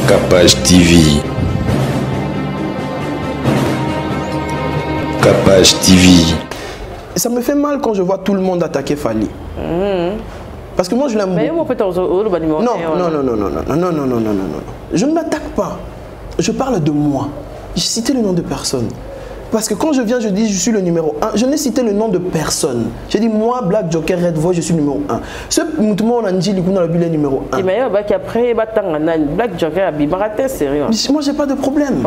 Capage TV. Capage TV. Ça me fait mal quand je vois tout le monde attaquer Fally. Parce que moi je l'aime beaucoup. Non. Je ne m'attaque pas. Je parle de moi. J'ai cité le nom de personne. Parce que quand je viens, je dis je suis le numéro 1. Je n'ai cité le nom de personne. J'ai dit moi, Black Joker Red Voice, je suis numéro 1. Ce mouvement, on a dit le numéro 1. Mais après, Black Joker a sérieux. Moi, j'ai pas de problème.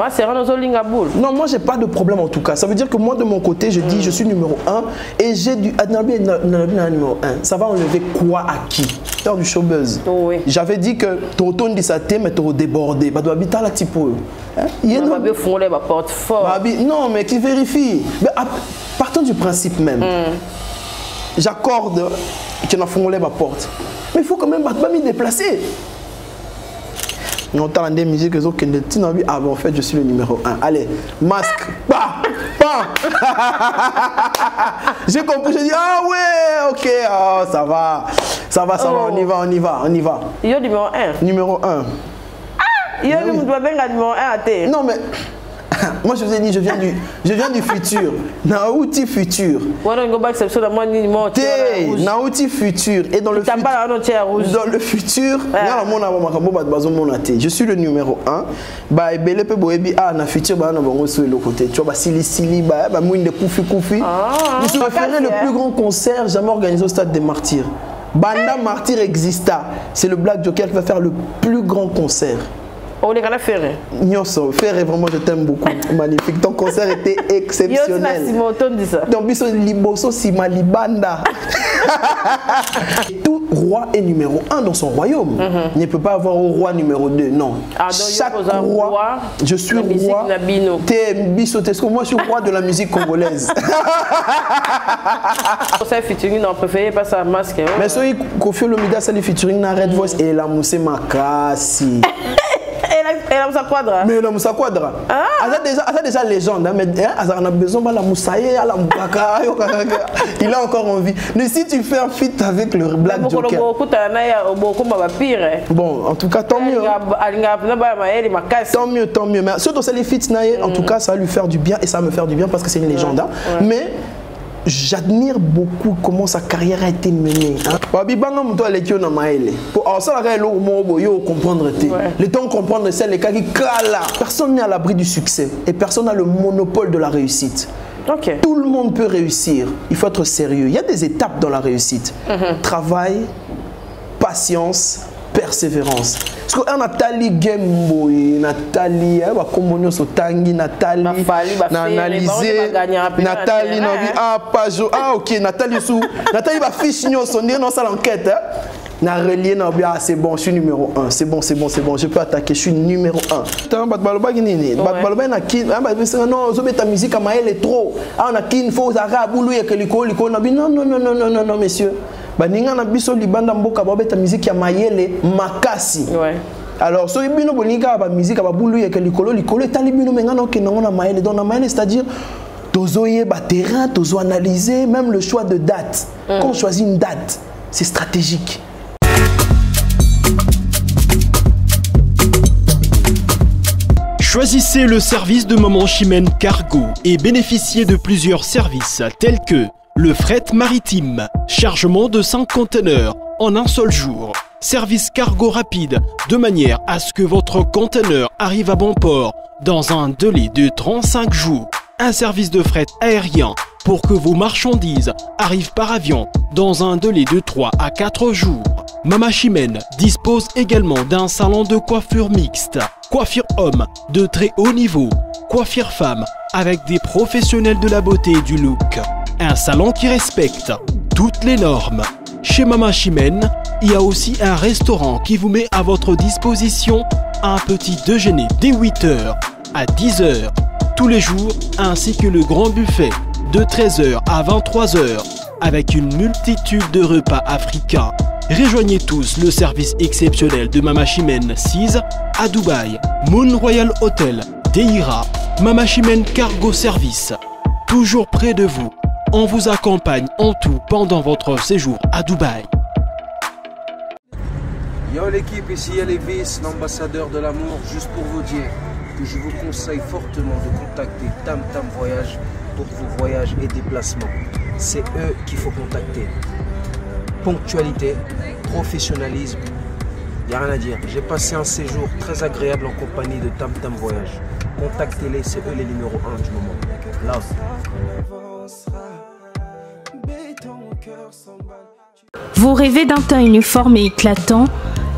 Non, moi, j'ai pas de problème en tout cas. Ça veut dire que moi, de mon côté, je dis je suis numéro 1 et j'ai du numéro 1. Ça va enlever quoi à qui? Faire du showbuzz. Oui. J'avais dit que ton ton dit ça mais tu débordé. Bah, doit habiter là, petit peu. Non, mais qui vérifie. Mais partons du principe même. J'accorde qu'il a fondé ma porte. Mais il faut quand même pas m'y déplacer. On entend des musiques qui ont dit ah bon, en fait je suis le numéro 1. Allez, masque. Bah, j'ai compris, j'ai dit ah ouais, ok, oh, ça va, on y va. Il y a numéro 1. Numéro 1. Il y a numéro 1. Non mais moi je vous ai dit je viens du futur. Naouti futur. Naouti futur. Et dans le futur, je suis le numéro 1. Bah belé pe boebi ah na futur ba na bango sur le côté. Tu vois sili ba mouinde koufi. Je ferai le plus grand concert jamais organisé au stade des Martyrs. Banda Martyr exista. C'est le Black Joker qui va faire le plus grand concert. On est à faire. Nyoso, Ferré, vraiment je t'aime beaucoup. Magnifique. Ton concert était exceptionnel. Donc, biso liboso si malibanda. Tout roi est numéro 1 dans son royaume. Il ne peut pas avoir au roi numéro 2. Non. Chaque roi, je suis roi. Moi, je suis roi de la musique congolaise. Ça featuring, on préfère pas sa masque. Mais ça, Koffi Olomide, ça les featuring na Red Voice et la Mousse Makasi. Elle a sa quadra. Mais la Moussa Quadra. Elle a déjà légende. Mais elle a besoin de la Moussaïe, il a encore envie. Mais si tu fais un feat avec le Black Joker. Bon, en tout cas, tant mieux. Tant mieux. Mais surtout, c'est les feats, en tout cas, ça va lui faire du bien et ça va me faire du bien parce que c'est une légende. Mais j'admire beaucoup comment sa carrière a été menée. Le temps de comprendre, c'est les cas qui calent. Personne n'est à l'abri du succès et personne n'a le monopole de la réussite. Tout le monde peut réussir. Il faut être sérieux. Il y a des étapes dans la réussite. Travail, patience, persévérance. Parce que Nathalie Gemboy, Nathalie, Nathalie, Nathalie, ok, Nathalie va fiche non ça l'enquête. Na relié c'est bon, je suis numéro 1. C'est bon, je peux attaquer, je suis numéro 1. Non, messieurs. Baninga na biso libanda mboka babeta musique ya mayele makasi. Alors so ibino boninga ba musique ba bulu ya likolo etali bino menga na okenda na mayele. Donc na mayele c'est-à-dire tozoye ba terrain, tozo analyser même le choix de date. Quand on choisit une date, c'est stratégique. Choisissez le service de Maman Chimène Cargo et bénéficiez de plusieurs services tels que le fret maritime, chargement de 5 conteneurs en un seul jour, service cargo rapide de manière à ce que votre conteneur arrive à bon port dans un délai de 35 jours, un service de fret aérien pour que vos marchandises arrivent par avion dans un délai de 3 à 4 jours. Mama Chimène dispose également d'un salon de coiffure mixte, coiffure homme de très haut niveau, coiffure femme avec des professionnels de la beauté et du look. Un salon qui respecte toutes les normes. Chez Mama Chimène, il y a aussi un restaurant qui vous met à votre disposition un petit déjeuner dès 8h à 10h tous les jours, ainsi que le grand buffet de 13h à 23h avec une multitude de repas africains. Rejoignez tous le service exceptionnel de Mama Chimène 6 à Dubaï, Moon Royal Hotel, Deira, Mama Chimène Cargo Service, toujours près de vous. On vous accompagne en tout pendant votre séjour à Dubaï. Yo l'équipe, ici Elvis, l'ambassadeur de l'amour, juste pour vous dire que je vous conseille fortement de contacter Tam Tam Voyage pour vos voyages et déplacements. C'est eux qu'il faut contacter. Ponctualité, professionnalisme, il n'y a rien à dire. J'ai passé un séjour très agréable en compagnie de Tam Tam Voyage. Contactez-les, c'est eux les numéros 1 du moment. Love. Vous rêvez d'un teint uniforme et éclatant?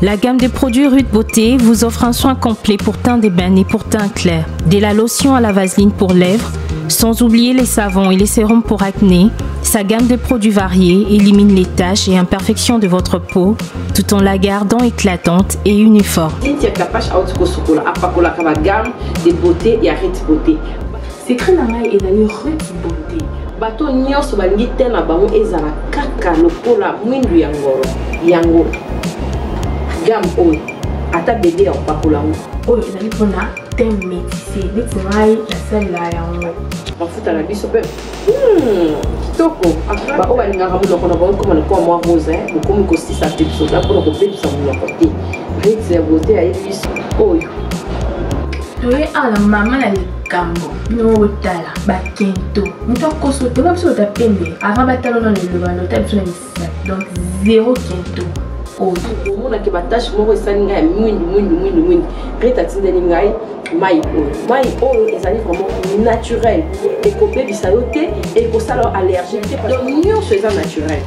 La gamme de produits Rude Beauté vous offre un soin complet pour teint d'ébène et pour teint clair. De la lotion à la vaseline pour lèvres, sans oublier les savons et les sérums pour acné. Sa gamme de produits variés élimine les taches et imperfections de votre peau tout en la gardant éclatante et uniforme. Secret na ngai ezali Rude Beauté. Bato nyonso balingi te na bango ezala kaka lokola mwindu ya ngoro yango gamme oyo ata bébé ya kopakola yango oyo ezali mpona te métissé neti ngai nasalela yango mafuta na biso mpe kitoko baoyo balingaka monoko na bango koma lokola mwa rose bokomi kosisa te biso da mpona kobebisa monoko te Rude Beauté ayebi biso oyo toye ala mama na likambo bino otala bakento moto akoso te nga biso otapembe avant batala na lelobano ota biso na misato donc zéro kento oyo omonaki batache moko esali ngai ya mwindu Rude atindeli ngai mai oyo ezali vraiment naturel ekobebisa yo te ekosala allergie te donc nyonso eza naturel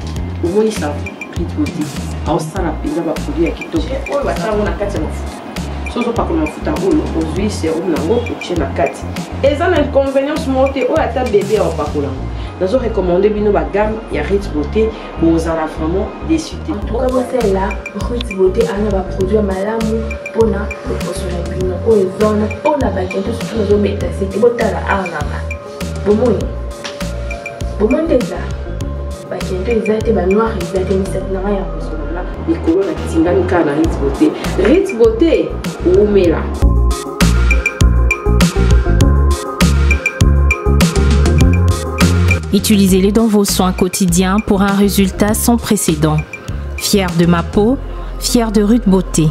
omonisa Rude Beauté aosala mpenza baproduit ya kitoko oyo basalango na kati ya mafuta soso pakola mafuta ngolo ozwi serum nango otie na kati eza na inconvénience moko te oyo ata bébé aopakola ngo nazo recommande bino bagamme ya Rude Beauté bozala vraiment déçu te. En tout cas bosalela Rude Beauté ana baproduit malamu mpona loposo na bino oyo ezana mpona bakento soki nazobeta sete botala arnama bomoi nde eza bakento eza te banoir eza te misato na ngai ya mosolo likolo na tingani kaka na Rude Beauté. Rude Beauté oumela. Utilisez-les dans vos soins quotidiens pour un résultat sans précédent. Fier de ma peau, fier de Rude Beauté.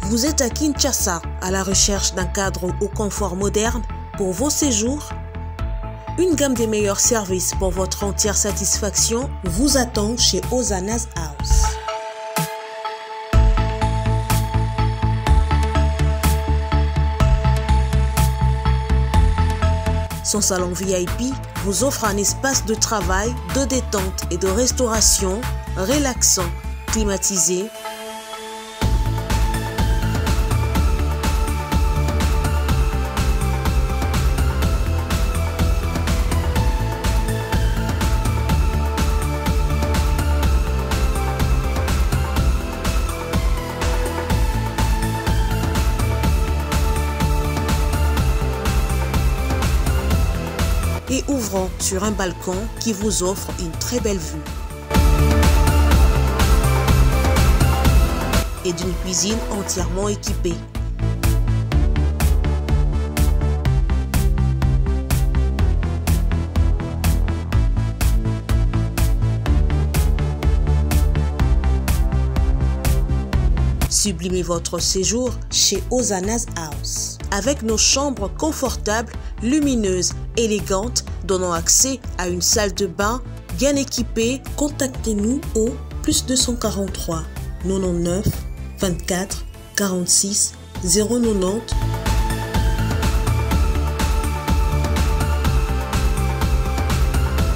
Vous êtes à Kinshasa à la recherche d'un cadre au confort moderne pour vos séjours? Une gamme des meilleurs services pour votre entière satisfaction vous attend chez Hosanna's House. Son salon VIP vous offre un espace de travail, de détente et de restauration relaxant, climatisé, et ouvrant sur un balcon qui vous offre une très belle vue. Et d'une cuisine entièrement équipée. Sublimez votre séjour chez Hosanna's House. Avec nos chambres confortables, lumineuses, élégantes, donnant accès à une salle de bain bien équipée, contactez-nous au +243 99 24 46 090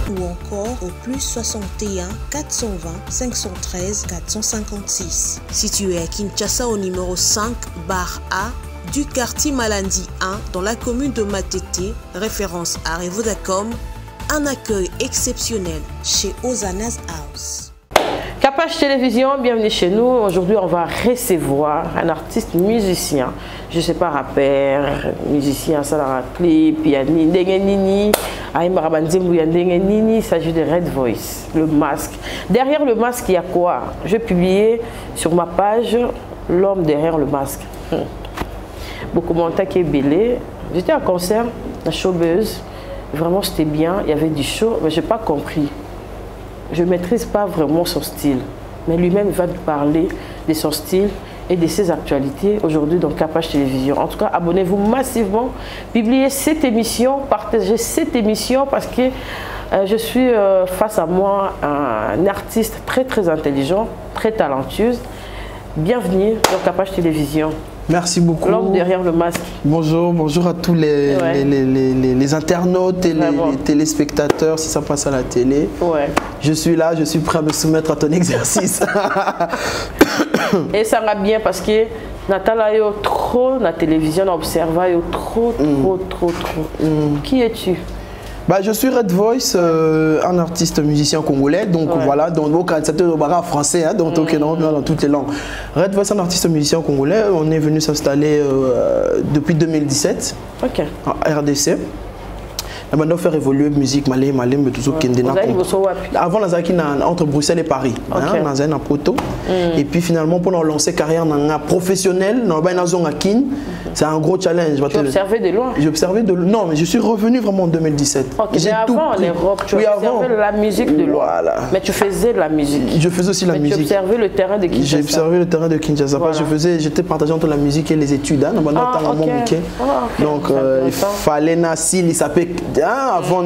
ou encore au +61 420 513 456. Situé à Kinshasa au numéro 5 bar A du quartier Malandi 1 dans la commune de Matete, référence à Revodacom, un accueil exceptionnel chez Hosanna's House. Capage Télévision, bienvenue chez nous. Aujourd'hui, on va recevoir un artiste musicien. Je ne sais pas, rappeur, musicien, ça clip, il y a Nini, il s'agit de Red Voice, le masque. Derrière le masque, il y a quoi? Je vais publier sur ma page l'homme derrière le masque. Beaucoup de commentaires qui est belé. J'étais à concert, la showbuzz. Vraiment, c'était bien. Il y avait du show, mais je n'ai pas compris. Je ne maîtrise pas vraiment son style. mais lui-même il va nous parler de son style et de ses actualités aujourd'hui dans Capage Télévision. En tout cas, abonnez-vous massivement, publiez cette émission, partagez cette émission parce que je suis face à moi un artiste très très intelligent, très talentueuse. Bienvenue dans Capage Télévision. Merci beaucoup. L'homme derrière le masque. Bonjour, bonjour à tous les internautes et les téléspectateurs si ça passe à la télé. Ouais. Je suis là, je suis prêt à me soumettre à ton exercice. Et ça va bien parce que Natala yo trop la télévision, on observe yo trop. Qui es-tu? Bah, je suis Red Voice, un artiste musicien congolais, donc voilà, donc c'est un français, hein, donc dans toutes les langues. Red Voice, un artiste musicien congolais, on est venu s'installer depuis 2017 en RDC. On a fait évoluer la musique malais, mais tout ça qui est avant, on a entre Bruxelles et Paris, on a un poteau. Et puis finalement, pour lancer carrière professionnelle, c'est un gros challenge. Tu observais de loin? J'ai observé de loin. Non, mais je suis revenu vraiment en 2017. Mais avant, en Europe, tu observais la musique de loin. Voilà. Mais tu faisais de la musique. Je faisais aussi la musique. Tu observais le terrain de Kinshasa. J'ai observé le terrain de Kinshasa. Voilà. J'étais partagé entre la musique et les études. Hein. Donc, il fallait il s'appelle avant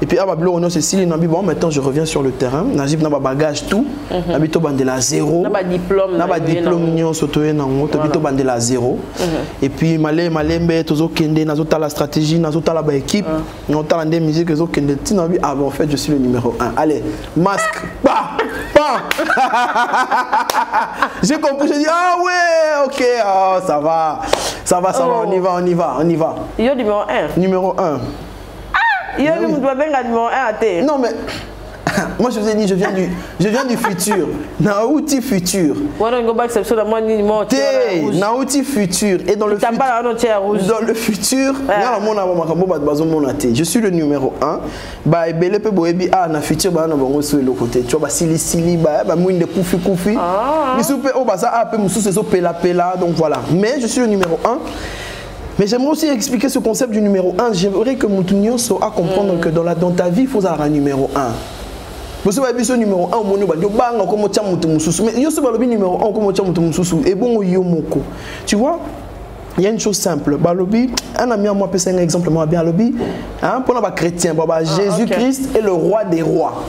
et puis on c'est Céline bon maintenant je reviens sur le terrain Najib n'a pas bagage tout habito bandela zéro n'a pas diplôme nion sotoye nango habito bandela zéro et puis malé mbe tozo kende nazota la stratégie nazota la équipe nazota la musique zo kende tinabi en fait je suis le numéro 1 allez masque j'ai compris, j'ai dit ah ouais ok ça va on y va yo numéro 1 non mais moi je vous ai dit je viens du futur. Naouti futur. Naouti futur et dans le futur je suis le numéro 1. Bah belé pe boyebi na futur ba na bango sur le côté. Tu vois sili ba mwinde kufi. Misupe o baza a pe mususu so pela donc voilà. Mais je suis le numéro 1. Mais j'aimerais aussi expliquer ce concept du numéro 1. J'aimerais que Moutounio soit à comprendre que dans ta vie, il faut avoir un numéro 1. Vous savez, ce numéro 1, mais numéro 1, et bon, tu vois, il y a une chose simple. Un ami à moi peut un exemple, moi bien lobby. Pour les chrétiens, Jésus-Christ est le roi des rois.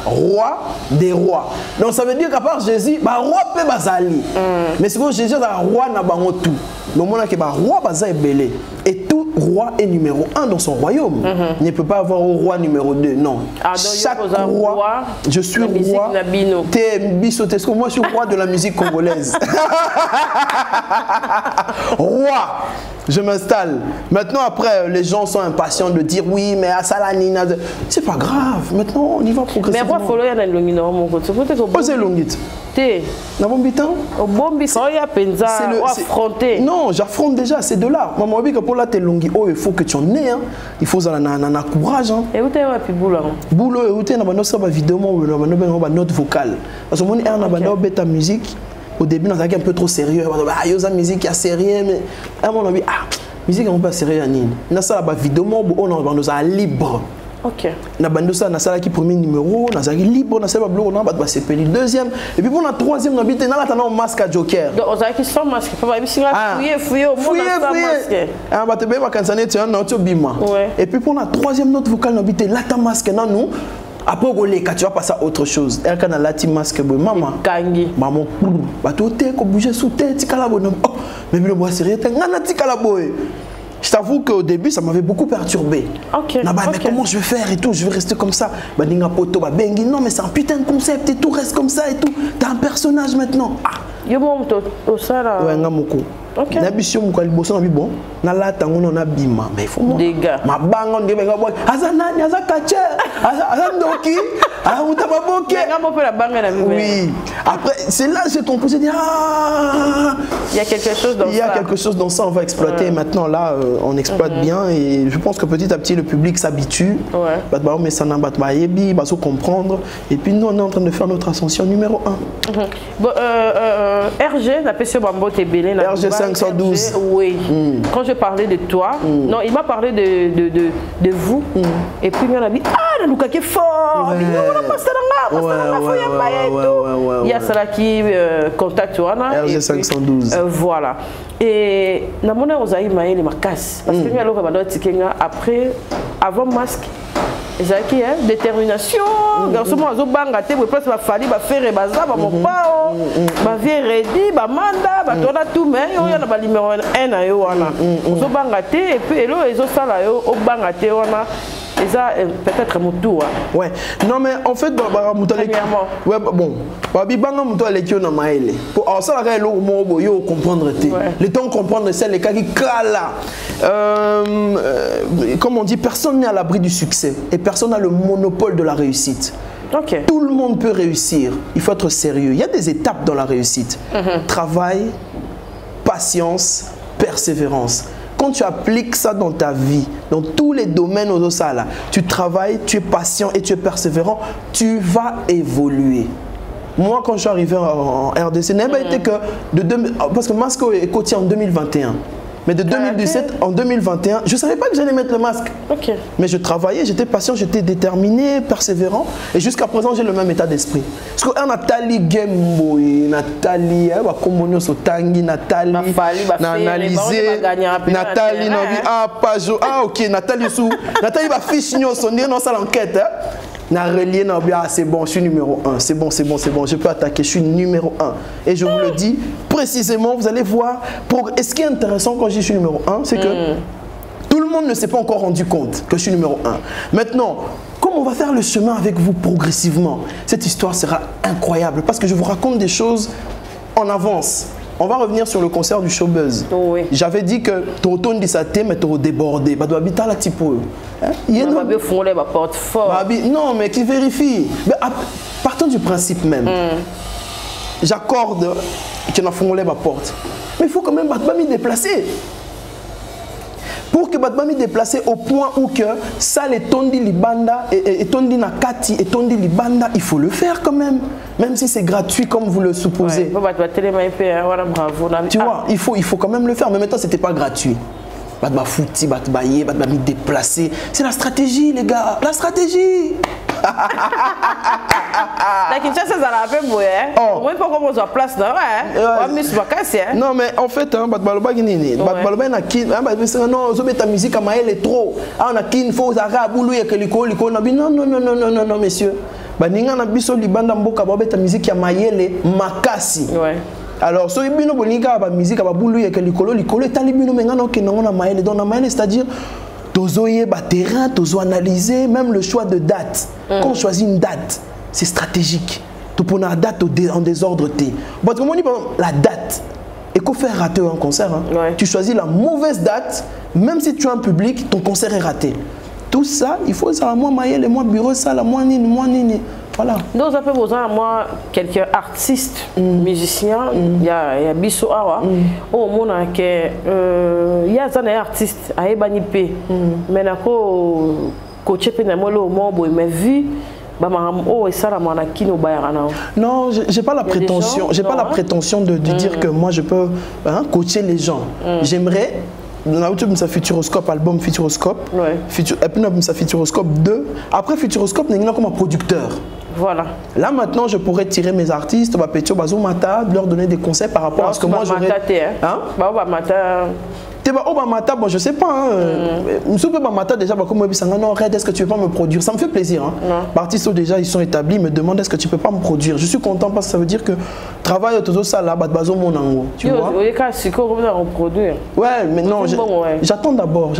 Roi des rois. Donc ça veut dire qu'à part Jésus, roi peut bazali. Mais c'est que Jésus est un roi n'a pas tout. Le monde qui est roi bazali belé. Et tout roi est numéro 1 dans son royaume. Il ne peut pas avoir un roi numéro 2. Non. Chaque roi, je suis roi. Moi je suis roi de la musique congolaise. Roi, je m'installe. Maintenant, après, les gens sont impatients de dire oui, mais à Salanina, c'est pas grave. Maintenant, on y va progressivement. Mais moi, il faut aller dans le Longino, mon côté. C'est Longit. T'es. N'a pas bitan? Au bon bitan, il y a penza. Affronter. Non, j'affronte déjà, c'est de là. Maman, dit que pour la Longi, il faut que tu en aies. Il faut un courage. Et où t'es, puis boulot? Boulot, et où t'es, on a vidéo, on a note vocale. Parce que on a bêta musique. Au début, on était un peu trop sérieux. Il y a une musique qui est sérieuse, mais à mon avis, musique n'est pas sérieuse. On a ça, vidéo, on a libre. Ok. On a ça, on a qui premier numéro, on a libre, on a ça, on a deuxième. Et puis pour la troisième, on a un masque à Joker. Donc, on a qui sont masques. Fouiller, et puis pour la troisième note vocale, on a là ta masque, non. Après, tu vas passer à autre chose. Elle a la masque, maman. Maman, tu as bougé sous tête, mais le bois sérieux, je t'avoue qu'au début, ça m'avait beaucoup perturbé. Mais comment je vais faire et tout? Je vais rester comme ça. Non, mais c'est un putain de concept et tout, reste comme ça et tout. T'as un personnage maintenant. Yo monte au sala. Ouais, ngamoko. OK. Na biso mukali boso na bibo. Na lata ngono na bima. Mais il faut moi. Des gars. Ma bango ndebe ngabo. Azana nyaza kache. Azandoki. Ah utababoke. Ngamo pe la banga na bibo. Oui. Après c'est là j'ai compris, j'ai dit il y a quelque chose dans ça. Il y a quelque chose dans ça, on va exploiter. Maintenant là on exploite bien et je pense que petit à petit le public s'habitue. Ouais. Bah mais ça n'a pas yebi, bah comprendre et puis nous on est en train de faire notre ascension numéro 1. Bon RG, la PC Bambo Tébélé. RG 512. Oui. Quand je parlais de toi, non, il m'a parlé de vous. Et puis il m'a dit, na luka qui fort on a il y a ça qui contact RG 512 voilà et na mona ozaï maé les makas parce que nous alors ba tikenga après avant masque ezaki détermination garçon azo banga te parce ba fali ba faire baza ba mopao ba vie ready ba manda ba tona tout mais yo na ba numéro 1 na yo wana ozo banga te et puis elo ezo sala yo o banga te wana ça peut-être mon tour. Ouais. Non mais en fait ouais bon. Babi banga muto aleki na maele. Pour ça la lo mo yo comprendre te. Le temps comprendre c'est les cas qui kala. Comme on dit, personne n'est à l'abri du succès et personne n'a le monopole de la réussite. Okay. Tout le monde peut réussir. Il faut être sérieux. Il y a des étapes dans la réussite. Travail, patience, persévérance. Quand tu appliques ça dans ta vie, dans tous les domaines au là, tu travailles, tu es patient et tu es persévérant, tu vas évoluer. Moi, quand je suis arrivé en RDC, n'a pas été que parce que Masque est coté en 2021. Mais de 2017 en 2021, je ne savais pas que j'allais mettre le masque. Okay. Mais je travaillais, j'étais patient, j'étais déterminé, persévérant. Et jusqu'à présent, j'ai le même état d'esprit. Parce que Nathalie Gemboy, Nathalie, Wakomonyo Sotangi, Nathalie, analysé, Nathalie, ok, Nathalie sous, Nathalie va fiche on dit non, ça l'enquête. C'est bon, je suis numéro 1, c'est bon, je peux attaquer, je suis numéro 1. Et je vous le dis précisément, vous allez voir. Et ce qui est intéressant quand je dis je suis numéro 1, c'est que tout le monde ne s'est pas encore rendu compte que je suis numéro 1. Maintenant, comme on va faire le chemin avec vous progressivement, cette histoire sera incroyable parce que je vous raconte des choses en avance. On va revenir sur le concert du Showbuzz. Oui. J'avais dit que tu retournes dit ça, mais tu débordé. Tu dois habiter là, petit peu. Non, mais qui vérifie. Partons du principe même. J'accorde qu'il a fondé ma porte. Mais il faut quand même me déplacer. Pour que Batbami déplacer au point où que ça les tondi libanda et tondi nakati et tondi libanda, il faut le faire quand même si c'est gratuit comme vous le supposez. Tu vois, il faut quand même le faire, mais maintenant c'était pas gratuit. Batba fouti, batbaye, batbami déplacer, c'est la stratégie les gars, la stratégie. Non mais en fait Batbaloba Guinée Batbaloba na kin non zo beta musique ama elle est trop on a kin faut zara boulou ya keliko liko na non messieurs baninga na biso libanda mboka ba beta musique ya mayele makasi. Alors so ibino boninga ba musique ba boulou ya keliko liko etali bino mengana okenango na mayele donc na mayele c'est-à-dire tozoye ba terrain, tozo analyser même le choix de date. Quand on choisit une date, c'est stratégique. Tu prends la date en désordre T. Parce que moi dit la date. Et qu'on fait rater un concert, tu choisis la mauvaise date, même si tu as un public, ton concert est raté. Tout ça, il faut ça moi maïel et moi bureau ça la moi nini. Voilà. Nous avons besoin moi quelques artistes, musiciens, il y a Bisso Awa, au monde que il y a des artistes à Ebanipe, mais nako coaché penamolo mo mais vu non, j'ai pas la prétention, la prétention de dire que moi je peux coacher les gens. J'aimerais dans la Futuroscope, album Futuroscope, et puis Futuroscope 2. Après Futuroscope, nous sommes comme un producteur. Voilà. Là maintenant, je pourrais tirer mes artistes, leur donner des conseils par rapport à ce que moi j'aurais. Bon, je sais pas. Déjà, non, est-ce que tu peux pas me produire? Ça me fait plaisir. L'artiste déjà, ils sont établis, ils me demandent est-ce que tu peux pas me produire? Je suis content parce que ça veut dire que travail autour ça là, tu vois. Ouais, mais non, j'attends d'abord.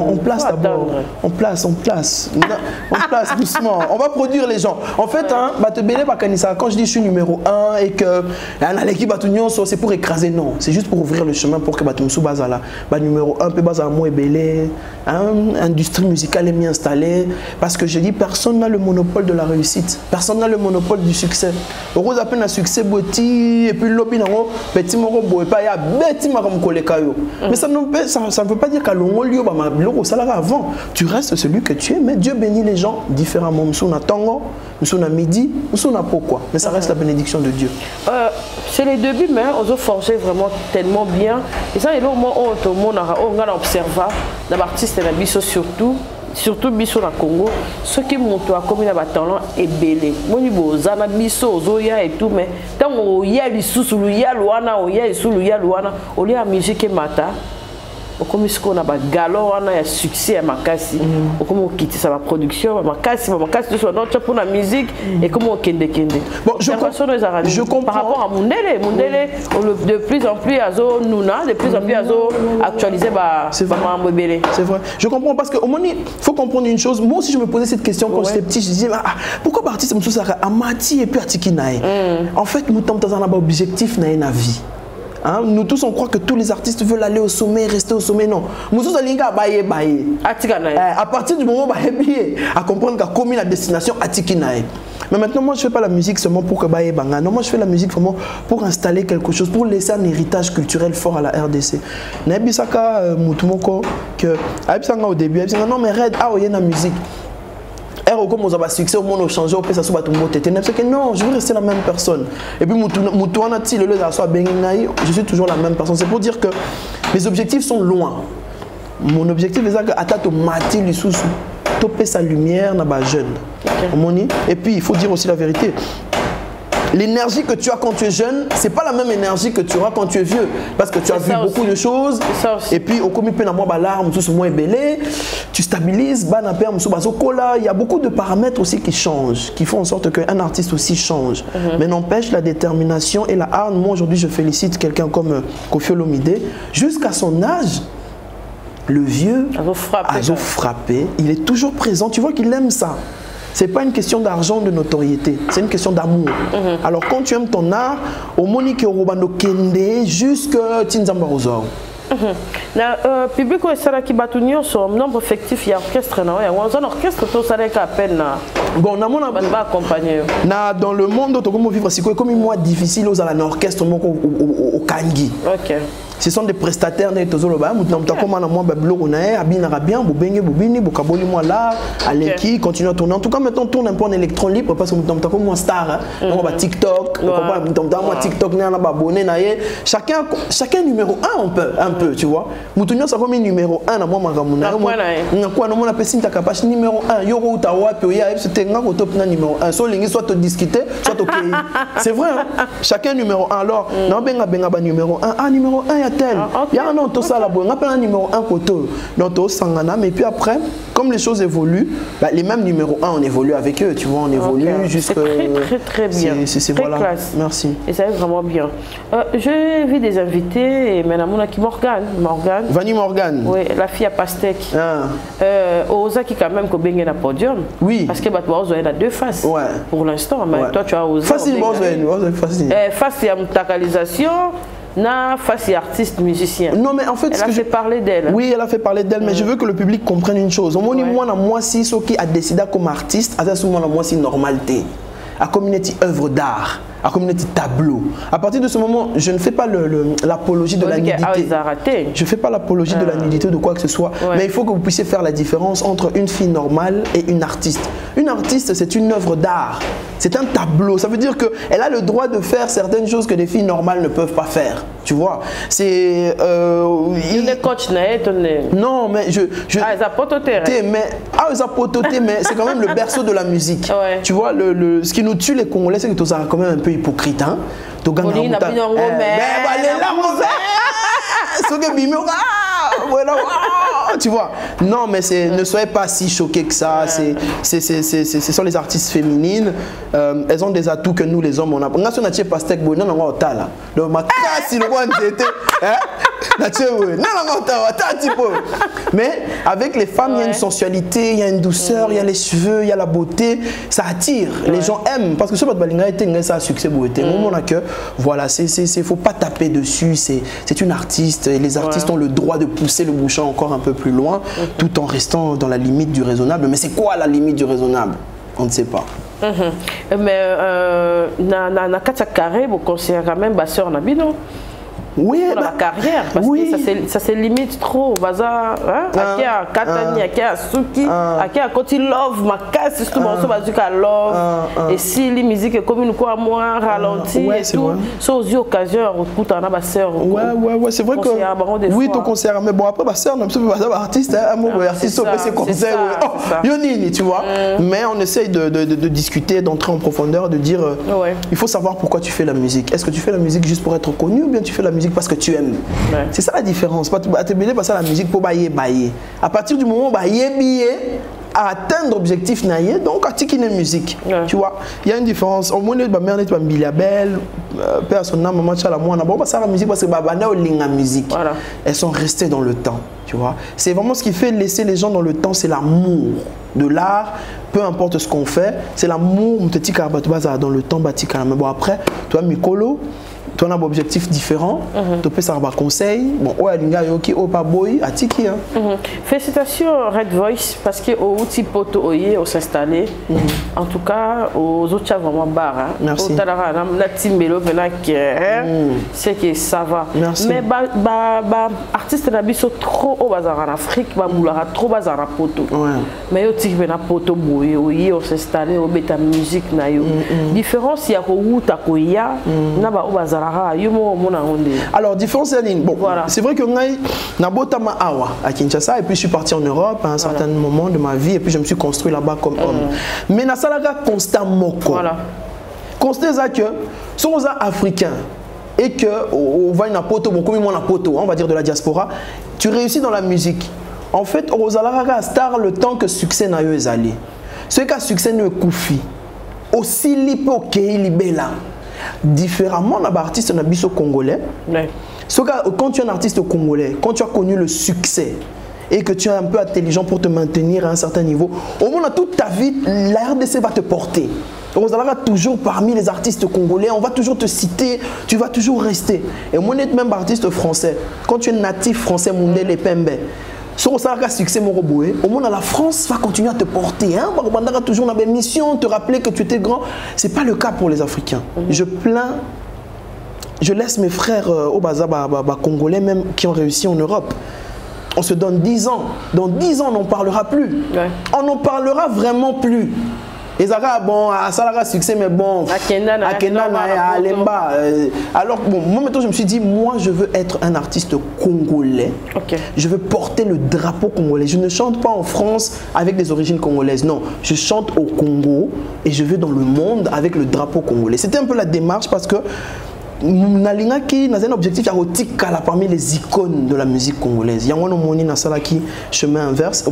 On place d'abord. On place doucement. On va produire les gens. En fait, quand je dis je suis numéro 1 et que c'est pour écraser, non. C'est juste pour ouvrir le chemin pour que Bazala. Numéro 1, Bazala Belé, industrie musicale est bien installée. Parce que je dis, personne n'a le monopole de la réussite. Personne n'a le monopole du succès. Heureusement, à peine un succès botti, et puis l'objet petit moro boé pas ya beti maram kolekayo. Mais ça ne veut pas dire qu'à l'ongolio ba ma salaire avant. Tu restes celui que tu es, mais Dieu bénit les gens différemment. Msuna tango, msuna midi, msuna pourquoi. Mais ça reste la bénédiction de Dieu. C'est les débuts, mais on a forgé vraiment tellement bien. Et ça, il y a au moment où on a observé, l'artiste et la biso surtout, surtout biso na Congo, ce qui monte à comme na talent est belé. Moni bozana biso zoya et tout mais tant o ya li susu lu ya luana o ya isu lu ya luana o li a musique mata. Comme ce qu'on a galon on a succès à makasi comme on quitte sa production makasi sur notre pour la musique et comment on kende bon je comprends par rapport à Mundele de plus en plus azo nuna de plus en plus azo actualiser c'est vrai je comprends parce que au moins il faut comprendre une chose. Moi aussi je me posais cette question quand j'étais petit. Je disais pourquoi artiste comme ça amati et puis atikinae en fait nous sommes dans un objectif na une vie. Hein? Nous tous on croit que tous les artistes veulent aller au sommet, rester au sommet, non. Nous tous à partir du moment où à comprendre qu'à commis la destination Atikinae. Mais maintenant moi je fais pas la musique seulement pour que baye banga. Non, moi je fais la musique vraiment pour installer quelque chose, pour laisser un héritage culturel fort à la RDC. Nebisaka mutumoko que au début, non mais Red la musique. Comme on a succès au monde au changé au pays ça soit tout que non je veux rester la même personne et puis je suis toujours la même personne. C'est pour dire que mes objectifs sont loin. Mon objectif est que mati les sous toper sa lumière na ba jeune et puis il faut dire aussi la vérité. L'énergie que tu as quand tu es jeune, c'est pas la même énergie que tu auras quand tu es vieux. Parce que tu as vu beaucoup de choses. Et puis, au comité, tu stabilises, il y a beaucoup de paramètres aussi qui changent, qui font en sorte qu'un artiste aussi change. Mais n'empêche, la détermination et la hargne. Moi, aujourd'hui, je félicite quelqu'un comme Koffi Olomide. Jusqu'à son âge, le vieux a frappé. Il est toujours présent. Tu vois qu'il aime ça. C'est pas une question d'argent, de notoriété, c'est une question d'amour. Alors quand tu aimes ton art, au Monique Robando Kende jusqu'à Tinzamba Rosor. Le public qui bat sur nombre effectif, il y a orchestre, un orchestre tout ça à peine. Bon, dans le monde où vivre, c'est comme un mois difficile aux orchestres au Kangi. Ok. Ce sont des prestataires bien, continue à tourner. En tout cas, maintenant, on tourne un peu en électron libre parce que nous sommes un star. On va TikTok, TikTok, chacun numéro 1 un peu, tu vois. Nous sommes comme numéro 1 à moi, numéro 1, numéro 1, soit discuter, soit c'est vrai, chacun numéro 1. Alors, numéro 1, numéro 1, il y a tel. Il y a un autre ça là, on appelle un numéro 1 côté. Donc, Sangana, mais puis après, comme les choses évoluent, les mêmes numéros 1, on évolue avec eux, tu vois, on évolue jusqu'à. Très bien. C'est voilà. Classe. Merci. Et ça est vraiment bien. J'ai vu des invités, et maintenant, qui Morgane. Vanny Morgane. Oui, la fille à Pastèque. Osa qui quand même qu'on baigne dans podium. Oui. Parce que bah toi Osa a deux faces. Ouais. Pour l'instant, mais toi tu as Osa. Facilement facile. Face à musicalisation. Na face artiste musicien. Non mais en fait elle a fait parler d'elle. Oui, elle a fait parler d'elle, mais je veux que le public comprenne une chose. Au moins moi si ce qui a décidé comme artiste, à ce moment moi c'est normalité. À communauté œuvre d'art, à communauté tableau. À partir de ce moment, je ne fais pas l'apologie de la nudité. Je ne fais pas l'apologie de la nudité de quoi que ce soit. Mais il faut que vous puissiez faire la différence entre une fille normale et une artiste. Une artiste, c'est une œuvre d'art. C'est un tableau. Ça veut dire qu'elle a le droit de faire certaines choses que des filles normales ne peuvent pas faire. Tu vois, c'est... Non, mais mais c'est quand même le berceau de la musique. Tu vois, ce qui nous tue les Congolais, c'est que tout ça est quand même un peu hypocrite. Hein? Tu vois, non mais ne soyez pas si choqués que ça. Ce sont les artistes féminines. Elles ont des atouts que nous les hommes on a. Mais avec les femmes, il y a une sensualité, il y a une douceur, il y a les cheveux, il y a la beauté. Ça attire. Les gens aiment parce que ce ça a succès beauté. Voilà, faut pas taper dessus. C'est une artiste. Et les artistes ont le droit de pousser le bouchon encore un peu plus loin, tout en restant dans la limite du raisonnable. Mais c'est quoi la limite du raisonnable? On ne sait pas. Mais na Katia Carré, vous conseillez quand même Basseur Nabino. Oui, pour la carrière, parce que ça se limite trop. Baza, Akia Katani, Akia Suki, Akia Koti Love, ma casse, tout le monde bazuka Love. Et si les musiques comme une quoi moins ralenti et tout, ça aux occasions, on écoute un abasseur. Ouais, c'est vrai que oui, ton concert, mais bon après basseur, non, c'est pas artiste, artiste au PC concert, Yonini, tu vois. Mais on essaye de discuter, d'entrer en profondeur, de dire, il faut savoir pourquoi tu fais la musique. Est-ce que tu fais la musique juste pour être connu ou bien tu fais la musique parce que tu aimes? C'est ça la différence. Pas te mêler parce que la musique pour bailler. À partir du moment où bailler à atteindre l'objectif naïe, donc à tiquer une musique. Tu vois, il y a une différence. Au moins, ma mère n'est pas belle, personne n'a maman la moi n'a pas ça la musique parce que babana au linga musique. Elles sont restées dans le temps. Tu vois, c'est vraiment ce qui fait laisser les gens dans le temps, c'est l'amour de l'art. Peu importe ce qu'on fait, c'est l'amour. Dans le temps, mais bon après, toi Mikolo. Tu as un objectif différent, tu peux savoir un conseil. Bon, félicitations Red Voice parce que au outil poto on s'installer. En tout cas, aux autres vraiment barre. Merci. C'est que ça va. Merci. Mais artiste nabi sont trop au bazar en Afrique, boulara trop bazar en poto. Mais au tic na poto boye, on s'installer au beta musique na yo. Différence il y a au takoya na ba au bazar. Alors, différence, bon, c'est vrai que Nabotama Awa à Kinshasa, et puis je suis parti en Europe à un certain moment de ma vie, et puis je me suis construit là-bas comme homme. Mais Nasalaga constat moko. Constat que si on est africain et que on va on va dire de la diaspora, tu réussis dans la musique. En fait, on a star le temps que succès n'a eu allé. Ce qu'un succès ne koufi. Aussi lipo libella. Différemment, on a artiste congolais. Quand tu es un artiste congolais, quand tu as connu le succès et que tu es un peu intelligent pour te maintenir à un certain niveau, au moins toute ta vie, la RDC va te porter. On sera toujours parmi les artistes congolais, on va toujours te citer, tu vas toujours rester. Et moi, même artiste français, quand tu es natif français, Mundele et Pembe, si on a un succès, au moins la France va continuer à te porter. On va toujours dans des missions, te rappeler que tu étais grand. Ce n'est pas le cas pour les Africains. Je laisse mes frères au bazar congolais même qui ont réussi en Europe. On se donne 10 ans. Dans 10 ans, on n'en parlera plus. On n'en parlera vraiment plus. Et ça bon, ça a succès, mais bon, à Alemba. Alors, bon, moi maintenant, je me suis dit, moi, je veux être un artiste congolais. Je veux porter le drapeau congolais. Je ne chante pas en France avec des origines congolaises. Non, je chante au Congo et je vais dans le monde avec le drapeau congolais. C'était un peu la démarche parce que Nalingaki n'a un objectif parmi les icônes de la musique congolaise. Il y a un chemin inverse.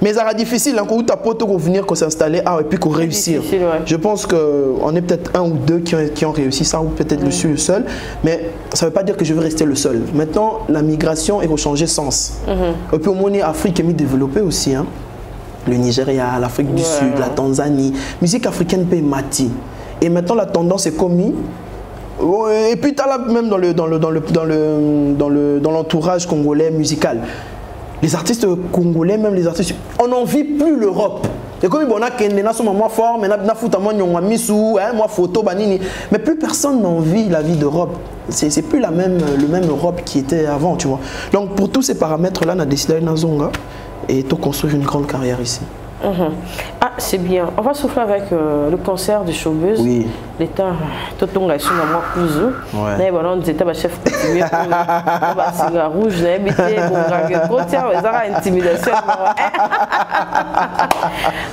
Mais ça sera difficile quand tu as venir s'installer et puis réussir. Je pense qu'on est peut-être un ou deux qui ont réussi ça, ou peut-être je suis le seul. Mais ça ne veut pas dire que je veux rester le seul. Maintenant, la migration est changé sens. Et puis au moins, l'Afrique est développée aussi. Le Nigeria, l'Afrique du Sud, la Tanzanie. Musique africaine peut mati. Et maintenant, la tendance est commise. Et puis tu as là même dans l'entourage congolais musical. Les artistes congolais, même les artistes, on n'en vit plus l'Europe. Et comme on a fort, mais plus personne n'en vit la vie d'Europe. C'est plus le même Europe qui était avant, tu vois. Donc pour tous ces paramètres-là, on a décidé d'aller dans Zonga et de construire une grande carrière ici. Ah, c'est bien. On va souffler avec le concert de Showbuzz. Oui. L'État, tout le monde a su dans moi cousu. Mais bon, on était chef coutumier pour le cigare rouge, on a habité pour le tiens, ça a intimidation.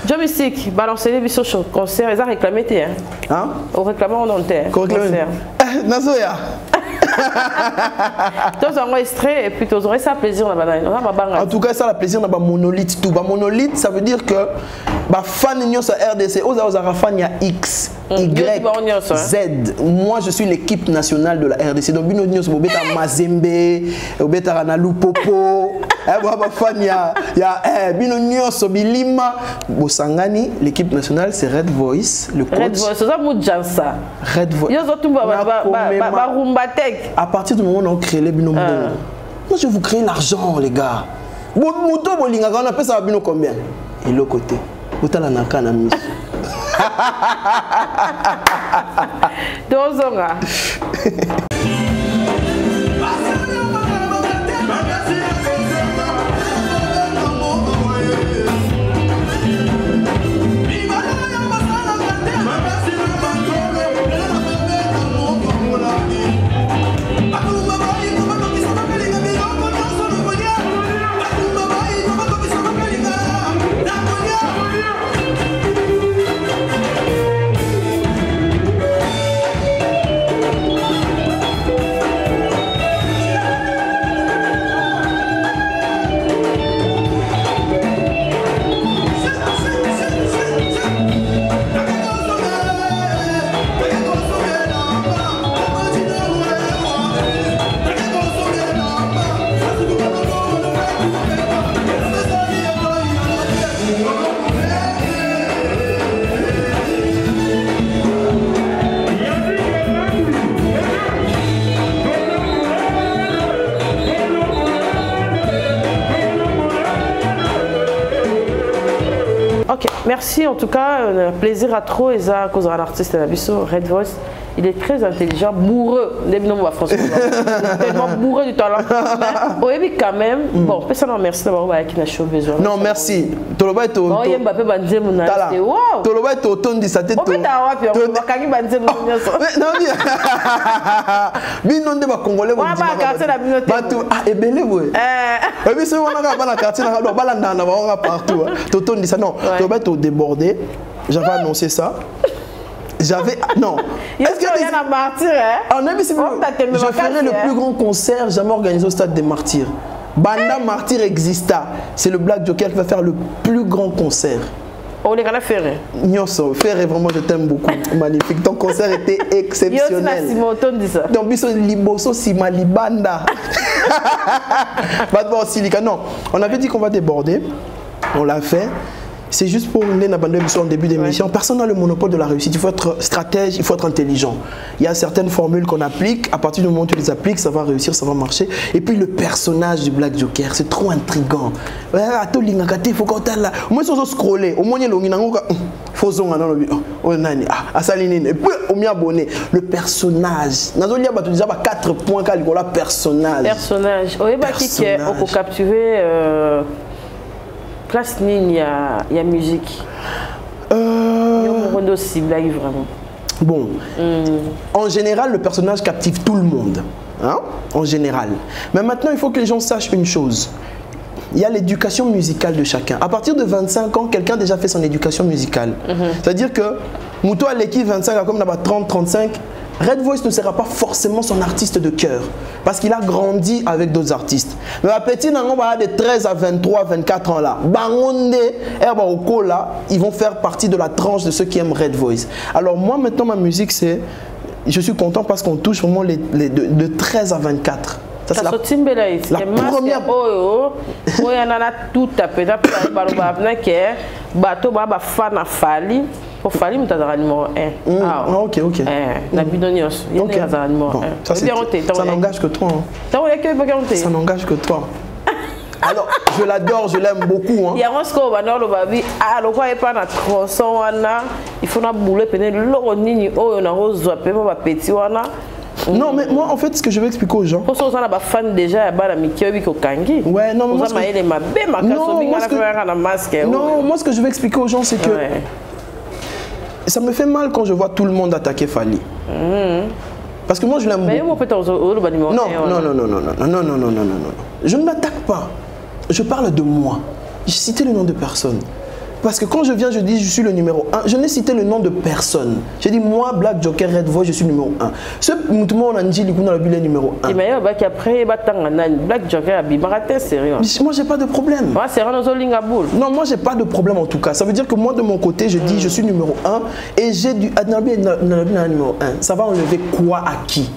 Joe Mystique, balancer les bisous sur le concert, ils ont réclamé, hein? Au réclamant, on entend. Concert. Nazoya. Tous ont extrait et puis tous aurez ça plaisir dans la en tout cas ça la plaisir dans la monolithe tout. Monolithe ça veut dire que fan sur RDC aux fan il y a X Y Z. Moi je suis l'équipe nationale de la RDC donc bino nyos bobeta Mazembe bobeta Ranalu Popo fan il y a bino nyos bilima bosangani l'équipe nationale c'est Red Voice le coach. Red Voice ça mo jansa. Red Voice. À partir du moment où on crée les binômes, moi je vous crée l'argent, les gars. Moto bolinga, on appelle ça binôme combien? Et l'autre côté, vous avez un canne mis. 2 ans. merci en tout cas, plaisir à trop et ça à cause d'un artiste Red Voice. Il est très intelligent, bourreux. Tellement bourreux du talent. Oui, quand même. Bon, personne merci d'avoir qui n'a chaud besoin. Non, merci. Toloba est au. Non, il y a Mbappé Banzé mon âge. Wow. Toloba est au ton de sa tête. On peut t'avoir puis on va kagi Banzé mon âge. Non, bien. Non, de ba congolais. On va quartier la bibliothèque. Ah, et belé oui. Et puis c'est on a pas la quartier na ba la na ba partout. Toton dit ça non. Toloba est au débordé. J'avais annoncé ça. J'avais. Non. Est-ce qu'il y a un martyr, hein? Je ferai le plus grand concert jamais organisé au stade des Martyrs. Banda Martyr exista. C'est le Black Joker qui va faire le plus grand concert. On est gonna faire. Nyoso, Ferré, vraiment, je t'aime beaucoup. Magnifique. Ton concert était exceptionnel. Donc, biso liboso simali banda. Non, on avait dit qu'on va déborder. On l'a fait. C'est juste pour une en début d'émission. Personne n'a le monopole de la réussite. Il faut être stratège, il faut être intelligent. Il y a certaines formules qu'on applique. À partir du moment où tu les appliques, ça va réussir, ça va marcher. Et puis le personnage du Black Joker, c'est trop intriguant. Il faut qu'on là. Au moins, ils scroller. Au moins, il et puis, on m'y abonné. Le personnage. Nous avons déjà 4 points car le personnage. Personnage. On peut capturer. Place il y a musique. Vraiment. Bon, en général, le personnage captive tout le monde. Hein? En général. Mais maintenant, il faut que les gens sachent une chose. Il y a l'éducation musicale de chacun. À partir de 25 ans, quelqu'un a déjà fait son éducation musicale. C'est-à-dire que Mouto à l'équipe 25 comme là-bas 30, 35, Red Voice ne sera pas forcément son artiste de cœur parce qu'il a grandi avec d'autres artistes. Mais à petit nango de 13 à 23, 24 ans là, Bangonde et Okola, ils vont faire partie de la tranche de ceux qui aiment Red Voice. Alors moi maintenant ma musique c'est, je suis content parce qu'on touche vraiment de 13 à 24. Ça c'est la première. Il y en a tout à fait. Pour Fali, tu as numéro 1. Ah, ok. Ça n'engage que toi. Ça n'engage que toi. Alors, je l'adore, je l'aime beaucoup. Hein. Il y a un score, il faut bouler, non, mais moi, en fait, ce que je veux expliquer aux gens. Ouais, non, moi, ce que je veux expliquer aux gens, c'est que ça me fait mal quand je vois tout le monde attaquer Fali. Parce que moi, je l'aime beaucoup. Non. Je ne m'attaque pas. Je parle de moi. J'ai cité le nom de personne. Parce que quand je viens, je dis je suis le numéro 1. Je n'ai cité le nom de personne. J'ai dit moi, Black Joker, Red Voice, je suis numéro 1. Ce mouvement, on a dit le numéro 1. Black Joker, sérieux. Moi, j'ai pas de problème. Non, moi, j'ai pas de problème en tout cas. Ça veut dire que moi, de mon côté, je dis je suis numéro 1 et j'ai du numéro 1. Ça va enlever quoi à qui?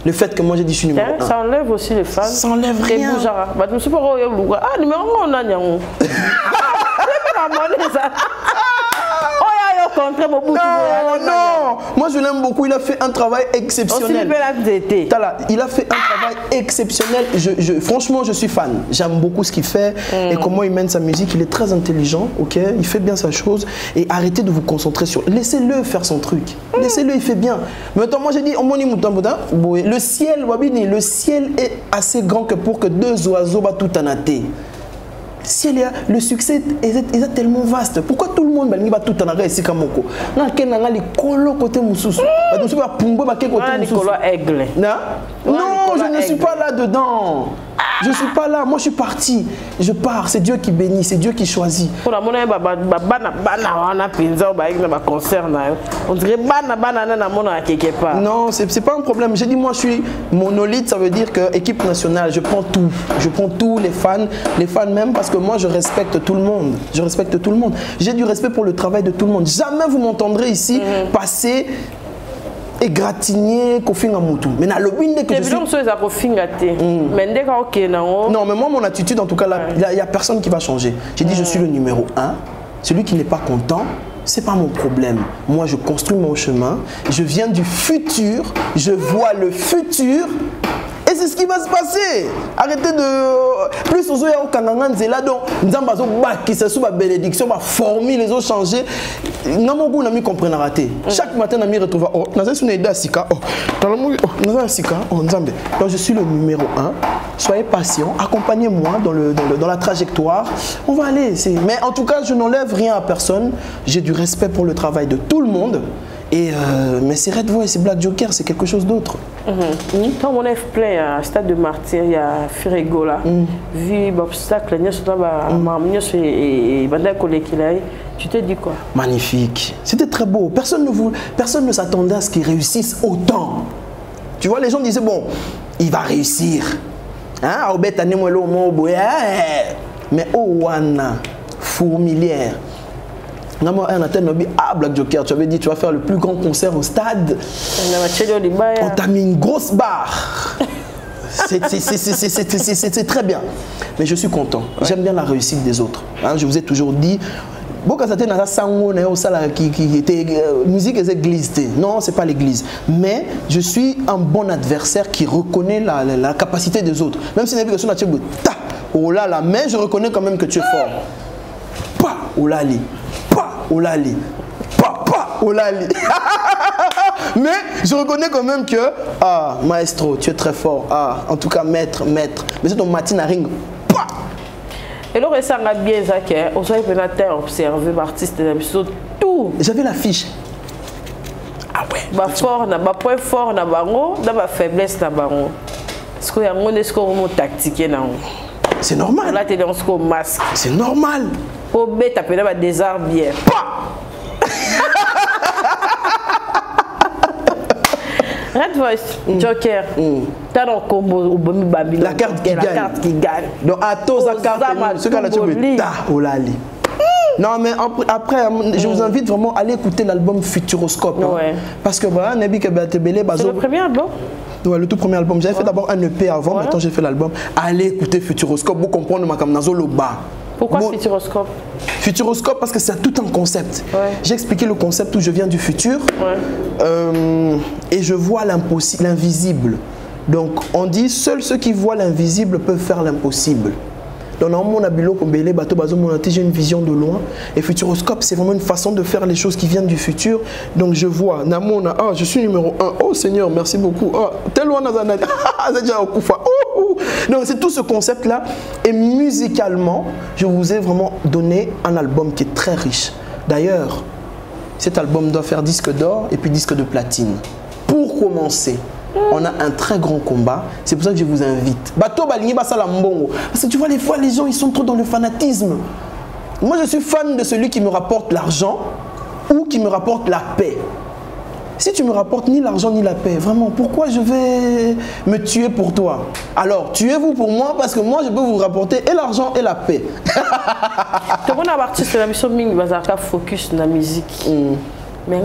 Le fait que moi j'ai dit je suis numéro 1. Ça enlève aussi les fans. Ça enlève rien. Ah, numéro 1, on a non, moi je l'aime beaucoup, il a fait un travail exceptionnel. Il a fait un travail exceptionnel. Franchement, je suis fan. J'aime beaucoup ce qu'il fait et comment il mène sa musique. Il est très intelligent, ok. Il fait bien sa chose. Et arrêtez de vous concentrer sur. Laissez-le faire son truc. Laissez-le, il fait bien. Maintenant, moi j'ai dit, le ciel est assez grand que pour que 2 oiseaux battent tout en athée. Si le succès est tellement vaste, pourquoi tout le monde va tout en arrêt ici comme Moko? Non, je ne suis pas là-dedans. Je ne suis pas là, moi je suis parti. Je pars, c'est Dieu qui bénit, c'est Dieu qui choisit. On dirait quelque part. Non, c'est pas un problème. J'ai dit moi je suis monolithe, ça veut dire que équipe nationale, je prends tout. Je prends tous les fans même parce que moi je respecte tout le monde. Je respecte tout le monde. J'ai du respect pour le travail de tout le monde. Jamais vous m'entendrez ici passer égratigner Kofinga Moutou. Mais na lobinde que je suis. Non, mais moi mon attitude en tout cas, il y a personne qui va changer. J'ai dit je suis le numéro 1. Celui qui n'est pas content, c'est pas mon problème. Moi je construis mon chemin. Je viens du futur. Je vois le futur. Et Et c'est ce qui va se passer. Arrêtez de... Plus aux autres, il y a donc, nous avons qui se sous ma bénédiction, ma formule, les autres changé. Nous avons mis comprendre raté. Chaque matin, nous avons retrouvé, oh, nous avons une idée à Sika, oh, nous avons Sika, oh, nous avons. Donc, je suis le numéro 1. Soyez patient, accompagnez-moi dans la trajectoire. On va aller. Mais en tout cas, je n'enlève rien à personne. J'ai du respect pour le travail de tout le monde. Mais c'est Red Voice, c'est Black Joker, c'est quelque chose d'autre. Quand on est plein à Stade de Martyr, il y a Firigo là. Vu l'obstacle, tu te dis quoi? Magnifique. C'était très beau. Personne ne s'attendait à ce qu'il réussisse autant. Tu vois, les gens disaient, bon, il va réussir. Hein? Mais Owana, fourmilière. Ah, Black Joker, tu avais dit tu vas faire le plus grand concert au stade. On t'a mis une grosse barre. C'est très bien. Mais je suis content. J'aime bien la réussite des autres. Hein, je vous ai toujours dit. Musique et église. Non, c'est pas l'église. Mais je suis un bon adversaire qui reconnaît la capacité des autres. Même si oh là là, mais je reconnais quand même que tu es fort. Pas oh là li. Olali, papa, Olali. Mais je reconnais quand même que, ah, maestro, tu es très fort. Ah, en tout cas, maître. Mais c'est ton matin à ring. Et là, ça va bien, ça, on soit observé l'artiste, tout. J'avais l'affiche. Ah ouais. Point fort, faiblesse, est-ce qu'il y a un tactique? C'est normal. Là, tu es dans ce masque. C'est normal. Pour bête, tu as des arbres bien. Red Voice, Joker, tu as un combo la carte qui gagne. Donc, à tous, la carte, ce qu'on a dit, non, mais après, je vous invite vraiment à aller écouter l'album Futuroscope. Ouais. Parce que voilà, c'est le premier album. Ouais, le tout premier album. J'avais fait d'abord un EP avant, maintenant j'ai fait l'album. Allez écouter Futuroscope pour comprendre ma Kamnazo Loba. Pourquoi Futuroscope? Futuroscope parce que c'est tout un concept. Ouais. J'ai expliqué le concept où je viens du futur et je vois l'invisible. Donc on dit seuls ceux qui voient l'invisible peuvent faire l'impossible. Donc j'ai une vision de loin et Futuroscope c'est vraiment une façon de faire les choses qui viennent du futur. Donc je vois Namona, ah je suis numéro 1, oh Seigneur merci beaucoup, oh tel loin donc c'est tout ce concept là et musicalement je vous ai vraiment donné un album qui est très riche. D'ailleurs cet album doit faire disque d'or et puis disque de platine. Pour commencer, on a un très grand combat. C'est pour ça que je vous invite. Parce que tu vois, les fois, les gens, ils sont trop dans le fanatisme. Moi, je suis fan de celui qui me rapporte l'argent ou qui me rapporte la paix. Si tu me rapportes ni l'argent ni la paix, vraiment, pourquoi je vais me tuer pour toi? Alors, tuez-vous pour moi parce que moi, je peux vous rapporter et l'argent et la paix. Tout le monde a artiste la mission Ming Bazaka focus sur la musique. Mais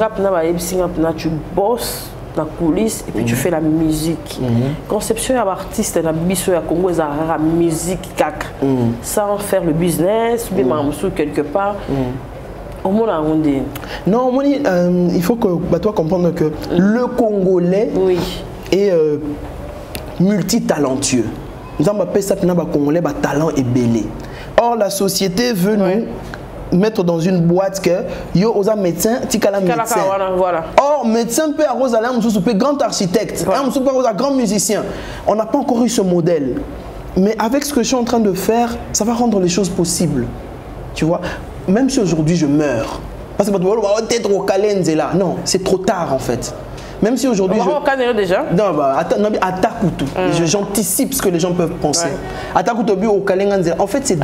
tu bosses la coulisse et puis tu fais la musique. Conception à l'artiste la biso ya Congo la musique sans faire le business ou bien quelque part. Au monde a rendé. Non, il faut que toi comprendre que le Congolais est multitalentueux. Nous avons appelé ça Congolais talent et belé. Or la société veut nous mettre dans une boîte que yo osa médecin tikala médecin. Or médecin peut arroser un peut grand architecte, un peut arroser grand musicien. On n'a pas encore eu ce modèle. Mais avec ce que je suis en train de faire, ça va rendre les choses possibles. Tu vois, même si aujourd'hui je meurs, parce que là, non, c'est trop tard en fait. Même si aujourd'hui déjà. Non, Atakutu. J'anticipe ce que les gens peuvent penser. Atakutu au Kalenganze. En fait, c'est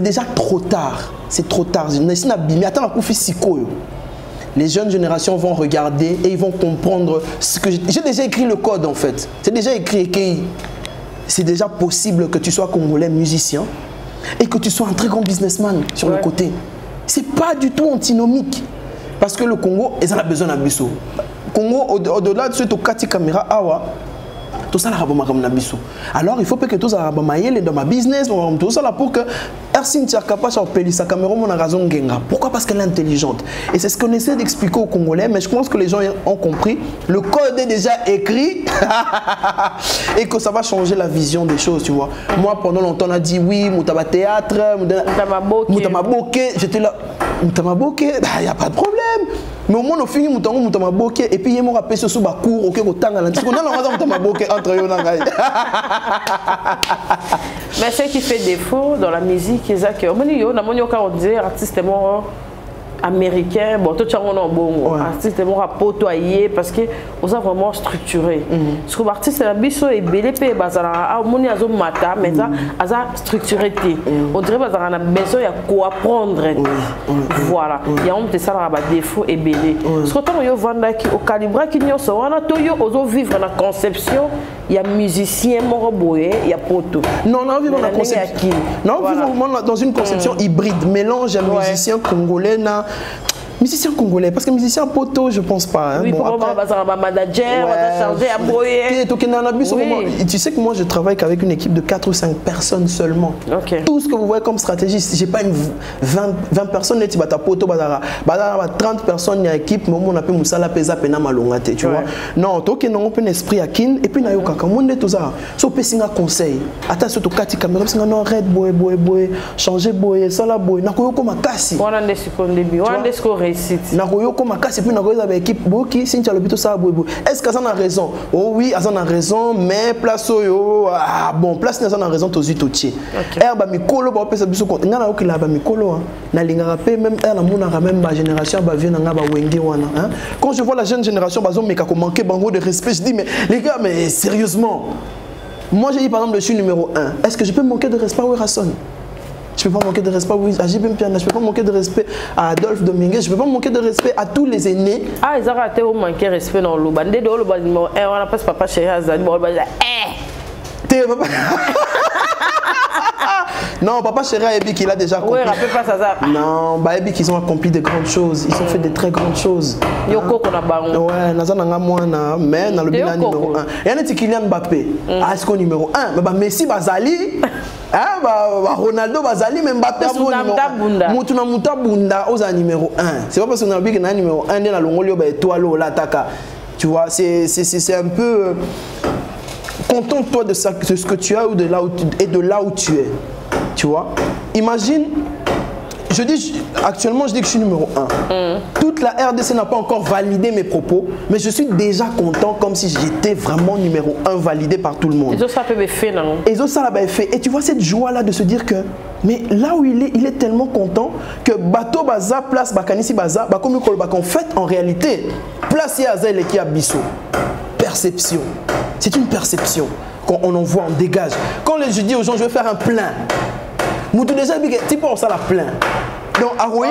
déjà trop tard. C'est trop tard. Les jeunes générations vont regarder et ils vont comprendre ce que j'ai déjà écrit le code en fait. C'est déjà écrit. C'est déjà possible que tu sois congolais musicien et que tu sois un très grand businessman sur le côté. C'est pas du tout antinomique. Parce que le Congo, ils ont besoin d'un busso. Congo, au-delà de ce Kati Caméra, tout ça là alors il faut pas que tout ça dans ma business tout ça là pour que Ersin Tchakapa sur Pelissa Cameroun mon raison genga. Pourquoi? Parce qu'elle est intelligente. Et c'est ce qu'on essaie d'expliquer aux Congolais, mais je pense que les gens ont compris. Le code est déjà écrit et que ça va changer la vision des choses, tu vois. Moi, pendant longtemps, on a dit oui, Moutaba théâtre, Moutama Boké. J'étais là, Moutama Boké, il n'y a pas de problème. Mais au moins, on finit Moutama Boké et puis il m'a rappelé ce sous cours, ok, au temps à l'antique. On a l'envoi Moutama Boké entre eux. Mais ce qui fait défaut dans la musique, c'est que on dit artiste américain, bon, tout le monde bon, artiste potoyé parce que on a vraiment structuré. Parce que l'artiste la biso est belé pe bazara, moni azo mata, mais ça structuré. On dirait bazara na besoin de quoi apprendre. Voilà. Il y a un de ça là défaut et belé. Parce que quand on vend qui au calibre qui n'y a ça, on a tout yo ozo vivre la conception. Il y a musicien moroboé, il y a poto. Non, on vit dans la conception. Non, on vit dans une conception hybride, mélange à musicien congolais na musicien congolais, parce que musicien poto, je pense pas. Hein. Oui, bon, pour un manager, on va changer à broyer. Tu sais que moi, je travaille qu'avec une équipe de 4 ou 5 personnes seulement. Tout ce que vous voyez comme stratégie, j'ai pas une 20 personnes, tu vas ta poto, 30 personnes, il y a équipe, mais on appelle Moussala Pesa Pena Malongate, tu vois. Non, tu as un esprit à kin, et puis, il y a tout ça. So, tu as un conseil. Attends, surtout, Kati Caméra, tu as un arrête, boy, changer boy, ça la boy, tu as un kassi. On a des secondes début, on a des scores. Nakoyoko makasi puis nakoyoko avec équipe boki si tu as le but ça boy. Est-ce que ça a raison? Oh oui, ça a raison, mais place yo bon place ça a raison tozi tochi. Ba mikolo ba pesa biso ko ngana oki la ba mikolo na linga pe même na mona même ba génération ba vie na ba wenge wana hein. Quand je vois la jeune génération bazo meka ko manquer bango de respect, je dis mais les gars mais sérieusement. Moi j'ai dit par exemple je suis numéro 1. Est-ce que je peux manquer de respect à Rasson? Je ne peux pas manquer de respect à JB Piana, je ne peux pas manquer de respect à Adolphe Dominguez, je ne peux pas manquer de respect à tous les aînés. Ah, ils ont raté au manquer de respect dans le bande. On n'a pas ce papa chéri Azali, on va dire non, papa chéri Ebi qu'il a déjà accompli. Oui, rappelle pas ça. Non, bah Ebi qu'ils ont accompli de grandes choses, ils ont fait de très grandes choses. Yoko qu'on a baron. Ouais, Nazana Mwana, mais dans le bilan numéro 1. Il y a un Kylian Mbappé, est-ce qu'on numéro 1? Bah Messi Bazali. Ronaldo Bazali, même Mbappé c'est numéro 1. Moutuna Mouta Bunda aux numéro 1. C'est pas parce qu'on a vu qu'il y a un numéro 1 dans la Longolio, étoile ou l'attaque. Tu vois, c'est un peu. Contente-toi de ce que tu as ou de là où tu es. Tu vois, imagine. Je dis, actuellement, je dis que je suis numéro 1. Toute la RDC n'a pas encore validé mes propos, mais je suis déjà content comme si j'étais vraiment numéro 1 validé par tout le monde. Et ça peut fait, non? Et ça l'a fait. Et tu vois cette joie-là de se dire que, mais là où il est tellement content que Bato Baza, place Bakanisi Baza, Bakomi Kolbak, en fait, en réalité, place Yazel et Kiabiso. Perception. C'est une perception qu'on envoie, on dégage. Quand je dis aux gens, je vais faire un plein. Moutou déjà, tu penses ça la plein. Donc, on a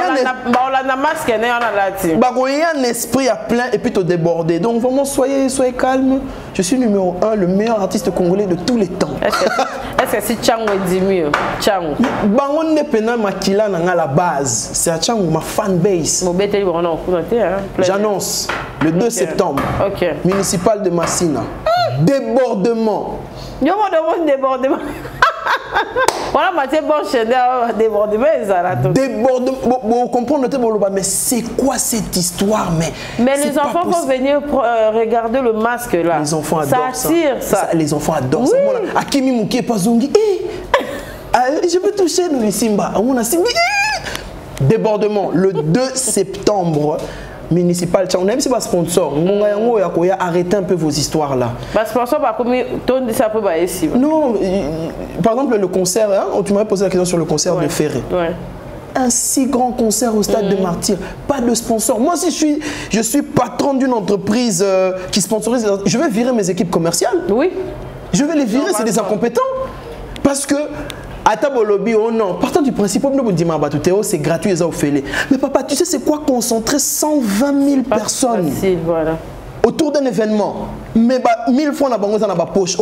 un esprit à plein et puis te déborder. Donc, vraiment, soyez calme. Je suis numéro 1, le meilleur artiste congolais de tous les temps. Est-ce que c'est Tchango dit mieux? Tchango. Bangon ne pena makila à la base. C'est à Tchango, ma fanbase. J'annonce le 2 septembre. Municipal de Massina. Débordement. Débordement. Voilà, Mathieu Bonchenet, débordement. Vous comprenez, mais c'est quoi cette histoire? Mais les enfants vont venir regarder le masque là. Les enfants adorent ça. Ça attire ça. Les enfants adorent ça. Akimi Mouké Pazongi. Je peux toucher le Simba. Débordement le 2 septembre. Municipal, on a même si pas sponsor. Arrêtez un peu vos histoires là. Sponsor, non, par exemple le concert, hein, tu m'avais posé la question sur le concert de Ferré. Un si grand concert au stade de Martyrs, pas de sponsor. Moi si je suis patron d'une entreprise qui sponsorise, je vais virer mes équipes commerciales. Oui. Je vais les virer, c'est des incompétents. Parce que Atabolobi, oh non, partant du principe, c'est gratuit, mais papa, tu sais c'est quoi concentrer 120 000 personnes facile, voilà. Autour d'un événement? Mais 1000 fois dans la poche,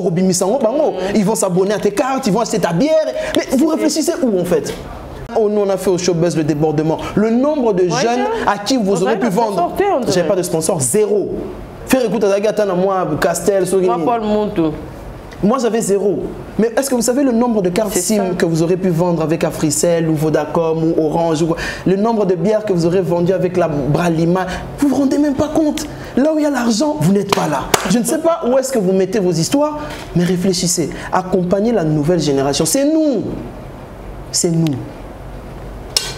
ils vont s'abonner à tes cartes, ils vont acheter ta bière. Mais vous réfléchissez où en fait? Nous on a fait au showbuzz le débordement. Le nombre de jeunes à qui vous aurez pu vendre. J'ai pas de sponsor, zéro. Faire écouter à moi, Castel, moi Paul Montou. Moi, j'avais 0. Mais est-ce que vous savez le nombre de cartes SIM que vous aurez pu vendre avec Africell ou Vodacom ou Orange ou le nombre de bières que vous aurez vendues avec la Bralima? Vous ne vous rendez même pas compte. Là où il y a l'argent, vous n'êtes pas là. Je ne sais pas où est-ce que vous mettez vos histoires, mais réfléchissez. Accompagnez la nouvelle génération. C'est nous. C'est nous.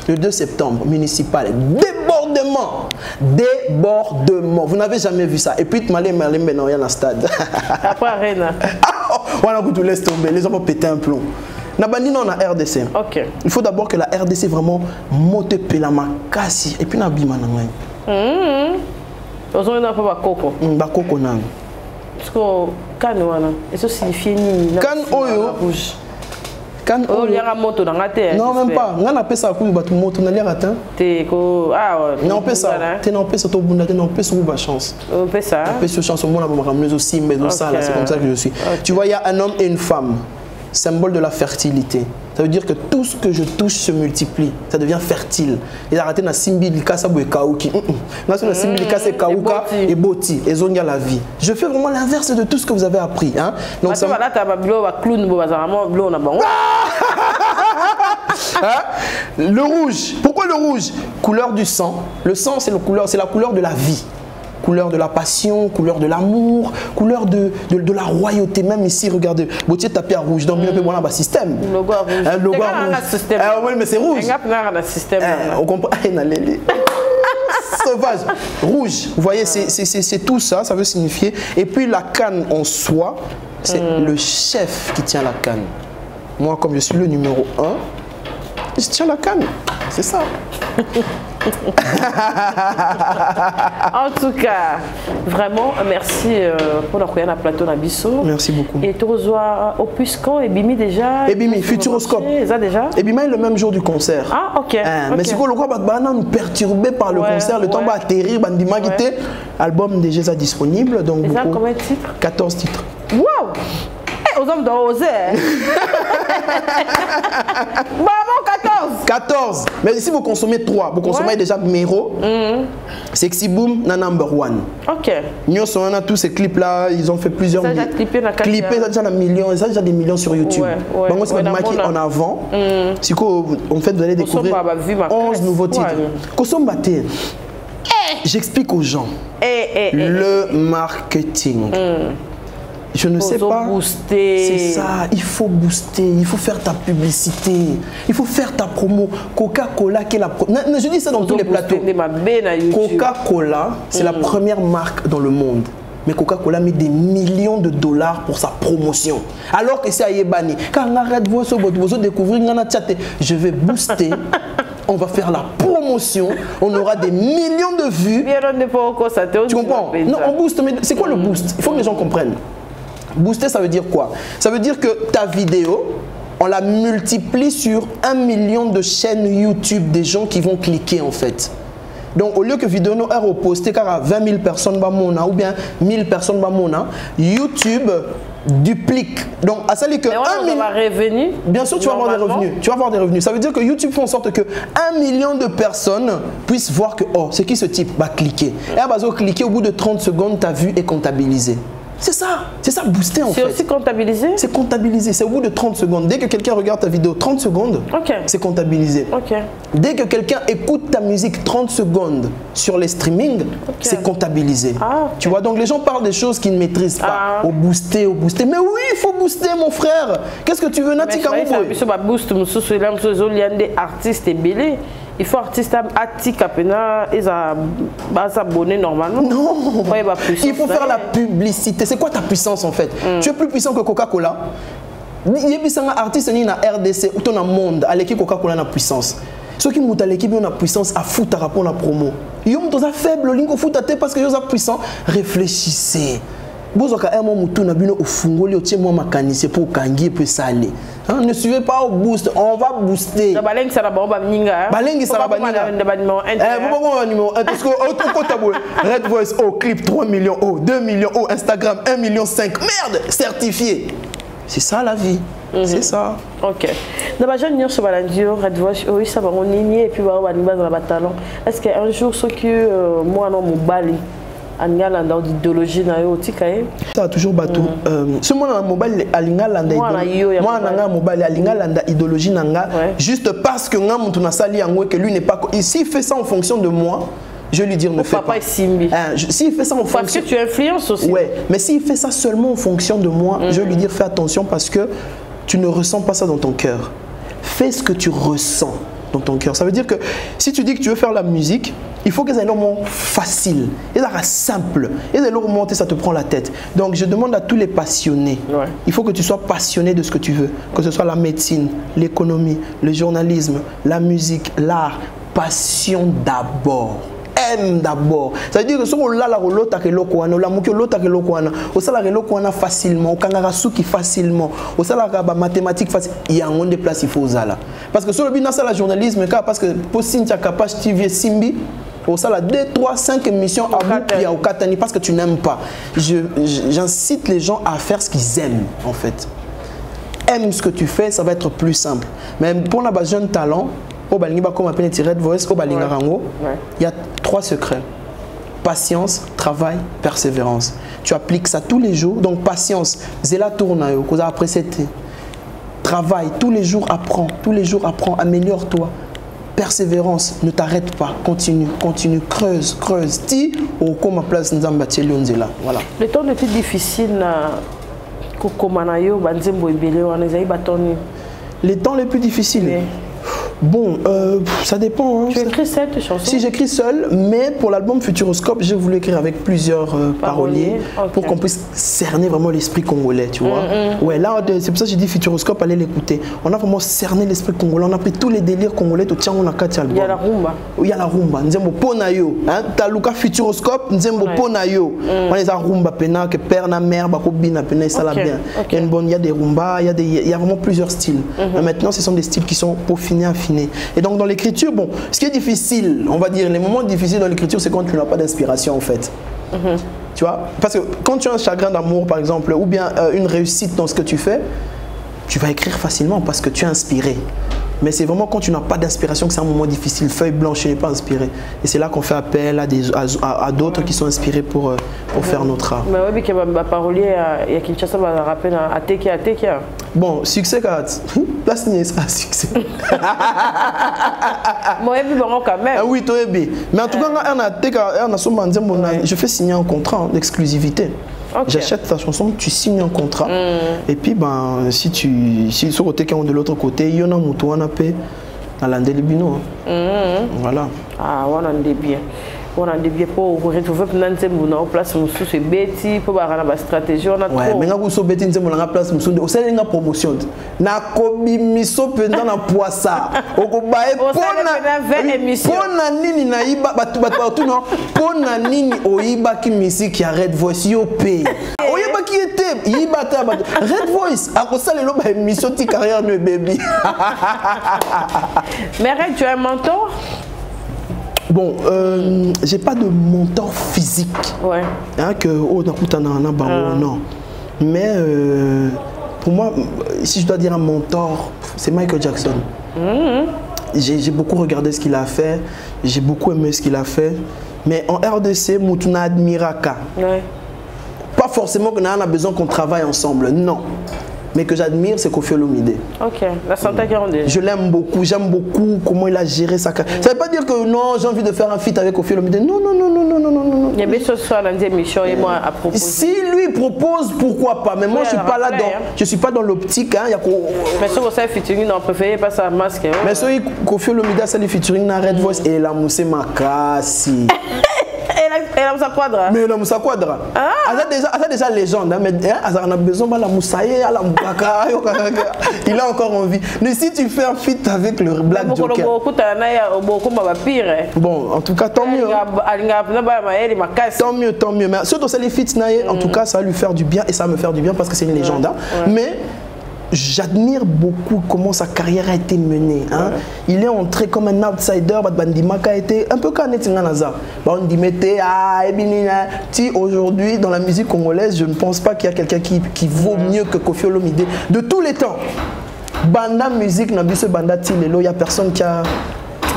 Le 2 septembre, municipal, débordement. Débordement. Vous n'avez jamais vu ça. Et puis, tu m'as dit, dans le stade. Après, Arena. On a tout laisse tomber. Les gens vont péter un plomb. Nabandi non na RDC. Ok. Il faut d'abord que la RDC vraiment monte pelama kasi et puis na bima na ngai. Ozo na pa bakoko. Bakoko na. Parce que kan wana, eso signifie ni kan oyo rouge. Kan oyo liaka moto na ngate. Non même pas. Ngana pesa ku batu moto na liaka ta. Te ko ouais. Non pesa. Te non pesa to bunda te non pesa ou ba chance. On pesa. Pesa chance moi na ba ramener aussi mais ça là c'est comme ça que je suis. Tu vois il y a un homme et une femme. Symbole de la fertilité. Ça veut dire que tout ce que je touche se multiplie. Ça devient fertile. Et arrêtez na simbilika sa boue kauki. Na simbilika c'est kauka et boti. Et zonia la vie. Je fais vraiment l'inverse de tout ce que vous avez appris. Hein? Donc ça. Le rouge. Pourquoi le rouge? Couleur du sang. Le sang c'est la couleur de la vie. Couleur de la passion, couleur de l'amour, couleur de la royauté. Même ici, regardez, Botier tapé à rouge. Donc, bien un système. Le logo rouge. Le logo rouge. Oui, mais c'est rouge. On comprend. Sauvage. Rouge. Vous voyez, c'est tout ça. Ça veut signifier. Et puis, la canne en soi, c'est le chef qui tient la canne. Moi, comme je suis le numéro 1, je tiens la canne. C'est ça. En tout cas, vraiment, merci pour la plateau Nabiso. Merci beaucoup. Et tu reçois Opus quand Ebimi déjà. Ebimi, Futuroscope. Ça déjà. Ebimi est le même jour du concert. Ah, ok. Mais si vous le croyez, nous perturbé par le concert, le temps va atterrir, bandima guité. Album déjà disponible. Donc, et ça, combien de titres? 14 titres. Wow! Aux hommes d'oser. Maman, 14. Mais si vous consommez 3, vous consommez déjà Mero, Sexy Boom, na number 1. Ok. Nous sommes tous ces clips là, ils ont fait plusieurs millions. Clippé, ça déjà millions, ça déjà des millions sur YouTube. Bon, c'est pas qui en avant. Si en fait vous allez découvrir 11 nouveaux titres. Kosombaté. J'explique aux gens le marketing. Je ne sais pas. C'est ça. Il faut booster. Il faut faire ta publicité. Il faut faire ta promo. Coca-Cola qui est la première. Je dis ça dans tous les plateaux. Coca-Cola, c'est la première marque dans le monde. Mais Coca-Cola met des millions de dollars pour sa promotion. Alors que c'est à Yébani. Quand on arrête de découvrir, je vais booster. On va faire la promotion. On aura des millions de vues. Tu comprends? Non, on booste. Mais c'est quoi le boost? Il faut que les gens comprennent. Booster, ça veut dire quoi? Ça veut dire que ta vidéo, on la multiplie sur 1 million de chaînes YouTube des gens qui vont cliquer en fait. Donc au lieu que vidéo nous est reposté car à 20 000 personnes ou bien 1000 personnes YouTube duplique. Donc à ça dit que 1 million de revenus. Bien sûr tu vas avoir des revenus. Tu vas avoir des revenus. Ça veut dire que YouTube fait en sorte que 1 million de personnes puissent voir que oh c'est qui ce type va cliquer. Et à base de cliquer au bout de 30 secondes ta vue est comptabilisée. C'est ça booster en fait. C'est aussi comptabilisé? C'est comptabilisé, c'est au bout de 30 secondes. Dès que quelqu'un regarde ta vidéo 30 secondes, c'est comptabilisé. Dès que quelqu'un écoute ta musique 30 secondes sur les streamings, c'est comptabilisé. Tu vois, donc les gens parlent des choses qu'ils ne maîtrisent pas. Au booster. Mais oui, il faut booster mon frère. Qu'est-ce que tu veux, Nati Kamoufo? Artistes et belés. Il faut artiste attique ils s'abonner normalement. Non, il faut faire la publicité. C'est quoi ta puissance en fait? Tu es plus puissant que Coca-Cola. Il y a des artistes qui sont RDC ou dans le monde à l'équipe Coca-Cola a puissance. Ceux qui montent à l'équipe ont la puissance à foutre à rapport à la promo. Ils ont des faibles, ils ont foutre à parce que ils sont puissants. Réfléchissez. Ne suivez pas au boost, on va booster. Red Voice, oh, clip 3 millions, oh, 2 millions, oh, Instagram 1,5 million. Merde, certifié. C'est ça la vie. C'est ça. Ok. Red Voice, oui, ça va, on et puis on va talent. Est-ce qu'un jour, ceux qui moi, non, mon bali, Alingalanda d'idéologie na yo tikaye. Ça toujours bateau. Ce moment na mobile Alingalanda idéologie. Moi na mobile Alingalanda idéologie nanga juste parce que nga mutu na sali yango que lui n'est pas ici il fait ça en fonction de moi. Je lui dire ne fais pas. S'il fait ça en fonction... Parce que tu influences aussi. Ouais, mais s'il fait ça seulement en fonction de moi, je vais lui dire fais attention parce que tu ne ressens pas ça dans ton cœur. Fais ce que tu ressens dans ton cœur. Ça veut dire que si tu dis que tu veux faire la musique, il faut que ça soit facile, et ça soit simple. Et ça remonter, ça te prend la tête. Donc je demande à tous les passionnés, il faut que tu sois passionné de ce que tu veux, que ce soit la médecine, l'économie, le journalisme, la musique, l'art. Passion d'abord. Aime d'abord. Ça veut dire que si on a la relota que l'okwana, la mouki l'ota que l'okwana, on sait la relota facilement, on kangarasuki facilement, on sait la mathématique facile. Il y a un des places il faut zala. Parce que sur le bina ça la journalisme, parce que pour Cynthia Kapach TV Simbi, on sait la 2, 3, 5 émissions à Boupi au Katani parce que tu n'aimes pas. J'incite les gens à faire ce qu'ils aiment en fait. Aime ce que tu fais, ça va être plus simple. Mais pour la jeune talent. Il y a 3 secrets. Patience, travail, persévérance. Tu appliques ça tous les jours. Donc patience, zela tourne, après c'était. Travail, tous les jours apprends, améliore-toi. Persévérance, ne t'arrête pas, continue, creuse. Ti au comme ma place nzamba tchelonzela. Voilà. Le temps le plus difficile les temps les plus difficiles. Bon, ça dépend. Hein. Tu écris seul tes chansons? Si j'écris seul, mais pour l'album Futuroscope, j'ai voulu écrire avec plusieurs paroliers pour qu'on puisse cerner vraiment l'esprit congolais, tu vois. Ouais, là, c'est pour ça que j'ai dit Futuroscope, allez l'écouter. On a vraiment cerné l'esprit congolais, on a pris tous les délires congolais, tout tient on a 4 albums. Il y a la rumba. Oui, il y a la rumba. Nzembo Ponayo. Taluka Futuroscope, Nzembo Ponayo. On les a rumba pena, que père na mère, bakobina pena, ça la bien. Il y a des rumbas, il y a vraiment plusieurs styles. Mais maintenant, ce sont des styles qui sont peaufinés, affinés. Et donc dans l'écriture, bon, ce qui est difficile, on va dire, les moments difficiles dans l'écriture, c'est quand tu n'as pas d'inspiration en fait. Tu vois, parce que quand tu as un chagrin d'amour par exemple, ou bien une réussite dans ce que tu fais, tu vas écrire facilement parce que tu es inspiré. Mais c'est vraiment quand tu n'as pas d'inspiration que c'est un moment difficile, feuille blanche, tu n'es pas inspiré. Et c'est là qu'on fait appel à d'autres qui sont inspirés pour faire notre art. Mais oui, que ma parolier, il y a Kinshasa, va rappeler à Tekia. Bon, succès, place n'est pas succès. Moi, quand même. Ah oui, toi, mais en tout cas, je fais signer un contrat d'exclusivité. J'achète ta chanson, tu signes un contrat. Et puis, ben, si sur côté de l'autre côté, il y en a un peu à l'Andelibino. Voilà. Ah, on a des biens. On a des biens pour retrouver en place c'est Betty pour avoir la stratégie. On a trop. Ouais, mais quand vous Betty en place, vous savez une promotion. Na kobi miso pendant na poissa. Okobae pona nini na iba batu non. Pona nini oiba ki musique ya Red Voice yo pay. Oiba ki était iba ta Red Voice akosala lo ba émission ti carrière no baby. Mais Red, tu as un mentor? Bon, j'ai pas de mentor physique. Ouais. Hein, que non. Mais pour moi, si je dois dire un mentor, c'est Michael Jackson. J'ai beaucoup regardé ce qu'il a fait, j'ai beaucoup aimé ce qu'il a fait. Mais en RDC, Moutuna admiraka. Ouais. Pas forcément qu'on a besoin qu'on travaille ensemble, non. Mais que j'admire, c'est Koffi Olomide. Ok, la santé grande. Je l'aime beaucoup, j'aime beaucoup comment il a géré sa carrière. Ça ne veut pas dire que non, j'ai envie de faire un feat avec Koffi Olomide. Non. Il y a bien ce soir dans l'émission et moi à proposer. Si lui propose, pourquoi pas? Mais moi, je suis pas là dans, je suis pas dans l'optique. Hein, mais si vous savez featuring, on préfère pas sa masque. Hein. Mais si Koffi Olomide a sali featuring dans Red Voice et la mousse makasi. Et la Moussa Quadra. Mais la Moussa Quadra. Elle a déjà légende. Mais elle a besoin de la Moussaïe, il a encore envie. Mais si tu fais un feat avec le Black Joker. Bon, en tout cas, tant mieux. Tant mieux. Mais surtout, c'est les feats, en tout cas, ça va lui faire du bien et ça va me faire du bien parce que c'est une légende. Mais j'admire beaucoup comment sa carrière a été menée. Hein. Il est entré comme un outsider. Bandimaka a été un peu canetinganaza. Aujourd'hui, dans la musique congolaise, je ne pense pas qu'il y a quelqu'un qui vaut mieux que Koffi Olomide de tous les temps. Banda musique, Nabiso Banda Tilelo, il n'y a personne qui a.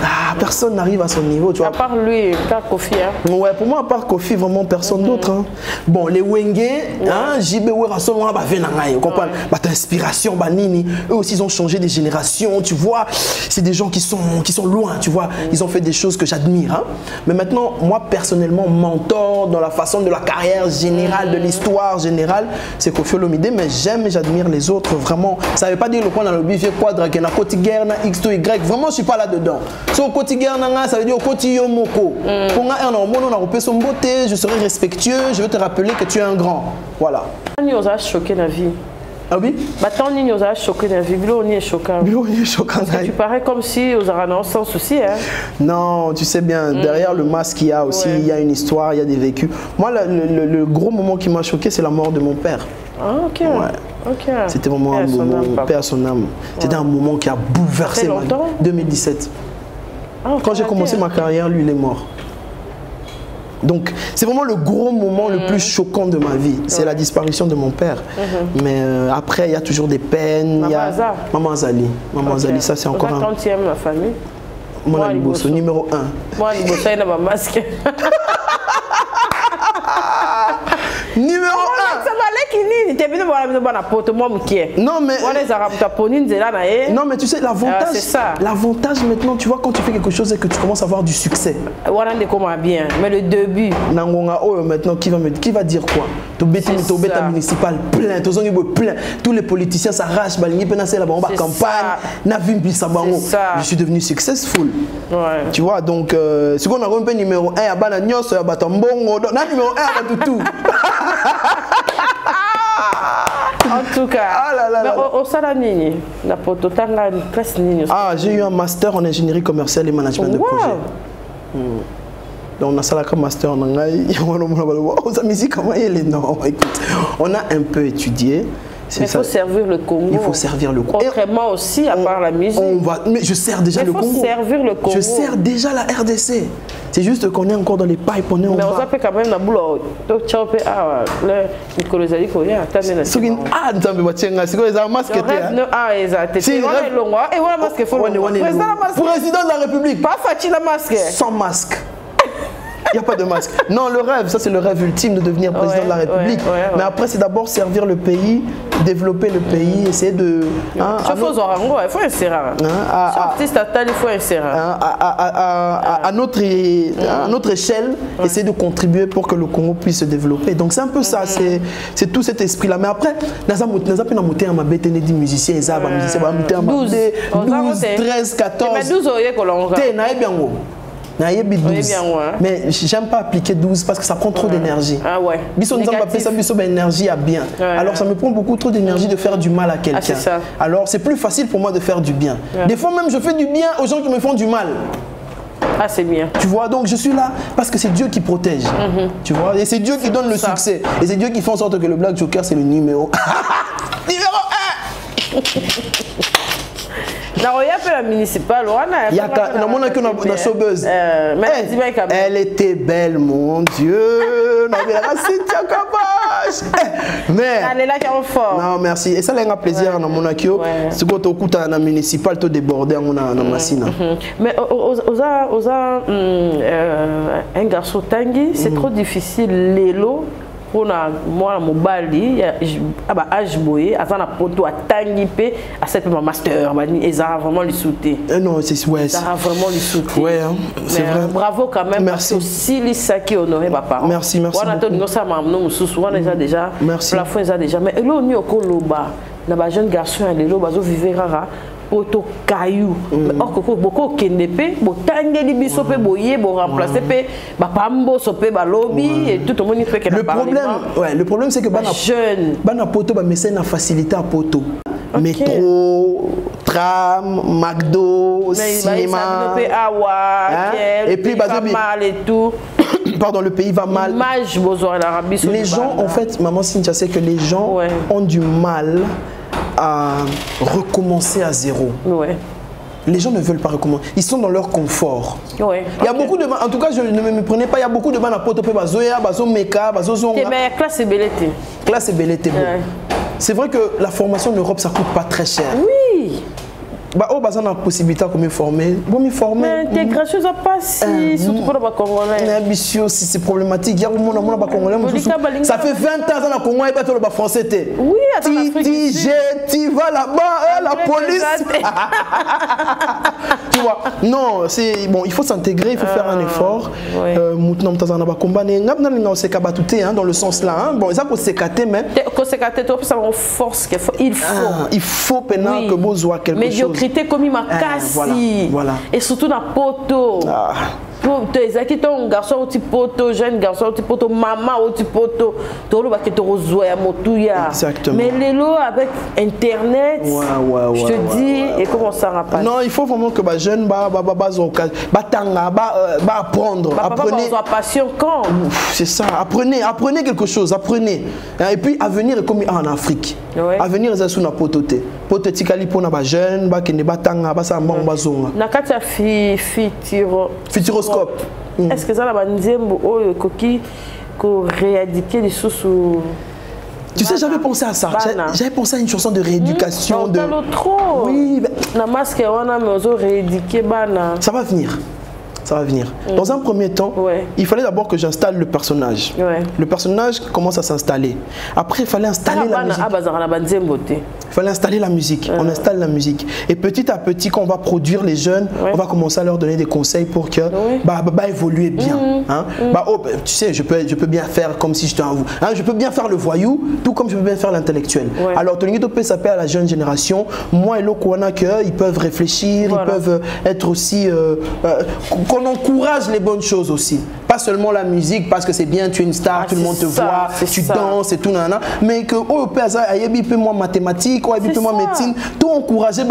Ah, personne n'arrive à son niveau, tu vois. À part lui, Kofi. Hein. Ouais, pour moi, à part Kofi, vraiment personne d'autre. Hein. Bon, les Wenge, hein, JB Werason, vous comprenez? Inspiration, Banini, eux aussi ils ont changé des générations, tu vois. C'est des gens qui sont loin, tu vois. Ils ont fait des choses que j'admire. Hein. Mais maintenant, moi personnellement, mentor dans la façon de la carrière générale, de l'histoire générale, c'est Kofi Olomide, mais j'aime et j'admire les autres, vraiment. Ça ne veut pas dire le point dans le bifier quadre, qu'il y a un côté guerre, X, Y, vraiment, je ne suis pas là-dedans. Si au côté guerre, ça veut dire au côté yomoko. Pour moi, son beauté, je serai respectueux, je veux te rappeler que tu es un grand. Voilà. On nous a choqué la vie. Ah oui? Maintenant, on nous a choqué la vie. On est choquant. Tu parais comme si aux Arana sans souci. Hein? Non, tu sais bien, derrière le masque, il y a aussi il y a une histoire, il y a des vécus. Moi, le gros moment qui m'a choqué, c'est la mort de mon père. Ah, ok. Ouais. Okay. C'était vraiment un moment, père à son âme. C'était un moment qui a bouleversé ma vie. 2017. Ah, quand j'ai commencé ma carrière, lui, il est mort. Donc, c'est vraiment le gros moment le plus choquant de ma vie. C'est la disparition de mon père. Mais après, il y a toujours des peines. Maman Azali. Maman Azali, ça c'est encore un... 30e la famille. Moi, Liboso, numéro 1. Moi, Liboso, il y a ma masque. Numéro 1. Non mais non mais tu sais l'avantage maintenant, tu vois, quand tu fais quelque chose et que tu commences à avoir du succès. Bien, mais le début. Maintenant qui va dire quoi? Tobeta municipal plein, tous les politiciens s'arrachent, la campagne, je suis devenu successful. Tu vois, donc ce qu'on a un peu numéro 1 à Banagnos, à Batambongo, numéro 1 à tout. En tout cas, au Salanini, la pototanga classe nini. Ah, j'ai eu un master en ingénierie commerciale et management de projet. Donc on a ça comme master en anglais. On a un peu étudié. Mais il faut servir le Congo. Il faut servir le Congo. Autrement aussi, à part la musique. Mais je sers déjà le Congo. Il faut servir le Congo. Je sers déjà la RDC. C'est juste qu'on est encore dans les pipes, on est en bas. Mais on s'appelle quand même la boulot. Donc tu peux Nicolas Zali Koya, t'as bien. C'est une ad, t'as bien tiens, c'est quoi les masques non, ah exact. C'est un long. Et voilà masque faut. Président de la République. Pas facile la masque. Sans masque. Il n'y a pas de masque. Non, le rêve, ça c'est le rêve ultime de devenir président de la République. Mais après, c'est d'abord servir le pays, développer le pays, essayer de... Il faut insérer. Artiste à il faut insérer. À notre échelle, essayer de contribuer pour que le Congo puisse se développer. Donc c'est un peu ça, c'est tout cet esprit-là. Mais après, nous avons monté un bête des musiciens, 12, 13, 14. Mais 12 mais j'aime pas appliquer 12 parce que ça prend trop d'énergie. Ah ouais. Énergie à bien. Alors ça me prend beaucoup trop d'énergie de faire du mal à quelqu'un. Alors c'est plus facile pour moi de faire du bien. Des fois même je fais du bien aux gens qui me font du mal. Ah c'est bien. Tu vois, donc je suis là parce que c'est Dieu qui protège. Tu vois, et c'est Dieu qui donne le succès. Et c'est Dieu qui fait en sorte que le Black Joker c'est le numéro 1. Numéro 1. La municipale, elle était belle, mon Dieu. Mais non, merci. Et ça, c'est un plaisir. C'est quand on écoute la municipale, tout débordé en machine. Mais un garçon tangi, c'est trop difficile. Lélo. Pour moi, mon bali, âge boyé, à la poto à tangiper, à cette master, et ça a vraiment le soutien. Non, c'est ouais. Ça a vraiment le soutien. Ouais, c'est vrai. Bravo quand même. Merci. Si les sacs honoré papa. Merci, merci. On a tout nous ça maman souvent déjà. Merci. La fois déjà. Mais là on y au koloba, na jeune garçon à l'élo bazo vivre rara. Poto caillou or koko boko kendepe botangeli biso pe boye bo remplacer pe ba pambo sope ba lobby et tout le monde fait que le problème c'est que jeune bana poto ba mécène a facilité à poto métro tram McDo cinéma et puis mal et tout. Pardon, le pays va mal. Les gens en fait, maman Cynthia, c'est que les gens ont du mal à recommencer à zéro. Les gens ne veulent pas recommencer. Ils sont dans leur confort. Il y a beaucoup de... En tout cas, je ne me prenais pas. Il y a beaucoup de bannes à pote. Mais classe et belleté. Classe et belleté. C'est vrai que la formation en Europe, ça ne coûte pas très cher. Oui. bah oh bazana possibilité comme former bon me former mais intégration ça passe surtout pour les Congolais ambitieux si c'est problématique il y a mon ba Congolais ça fait 20 ans dans le Congo et pas le ba français oui attends tu vas là-bas la police tu vois non c'est bon il faut s'intégrer il faut faire un effort maintenant tazana ba combat ngapna nga se kabatuté dans le sens là bon ça ko sécater mais ko sécater toi ça force il faut maintenant que besoin quelque chose médiocrité comme ma casse voilà et surtout dans poto ezaki ton garçon au petit poto jeune garçon au petit poto maman au petit poto tolo ba keto rozoya motuya mais lelo avec internet je te dis et comment ça rappelle non il faut vraiment que ba jeune ba tanga ba apprendre apprenez passion quand c'est ça apprenez quelque chose apprenez et puis avenir est comme en Afrique avenir est sous na pototé potetikali pona ba jeune ba kende ba tanga ba sa mbongo zonga na kati ya futuroscope est-ce que ça la banzembo oyo koki ko rééduquer les sous tu sais j'avais pensé à ça j'avais pensé à une chanson de rééducation de trop oui na masque wana mezo rééduquer bana ça va venir dans un premier temps il fallait d'abord que j'installe le personnage le personnage commence à s'installer après il fallait installer la musique on installe la musique et petit à petit quand on va produire les jeunes on va commencer à leur donner des conseils pour que évoluer bien tu sais je peux bien faire comme si je t'avoue je peux bien faire le voyou tout comme je peux bien faire l'intellectuel alors Tolinguito peut s'appeler à la jeune génération moi et l'Okwana qu'ils peuvent réfléchir ils peuvent être aussi qu'on encourage les bonnes choses aussi. Pas seulement la musique parce que c'est bien, tu es une star, tout le monde te voit, tu danses et tout, mais que moi mathématiques, moi médecine, tout encourager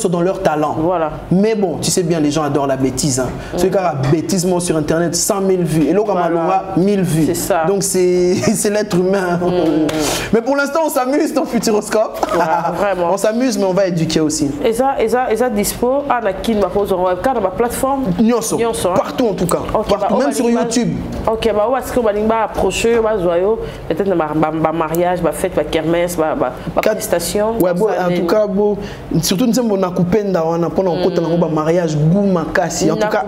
dans leur talent. Voilà. Mais bon, tu sais bien, les gens adorent la bêtise. Ceux qui ont la bêtise sur Internet, 100 000 vues. Et là, comme on 1000 vues. C'est ça. Donc c'est l'être humain. Mais pour l'instant, on s'amuse dans Futuroscope. Vraiment. On s'amuse, mais on va éduquer aussi. Et ça dispo à la plateforme. Partout en tout cas. Partout, même sur YouTube. Ok, est-ce qu'on va approcher, peut-être un mariage, fête, kermesse, prestation. Ouais, en tout cas, surtout nous sommes nakupenda wana pona okota na mariage gouma kasi. En tout cas,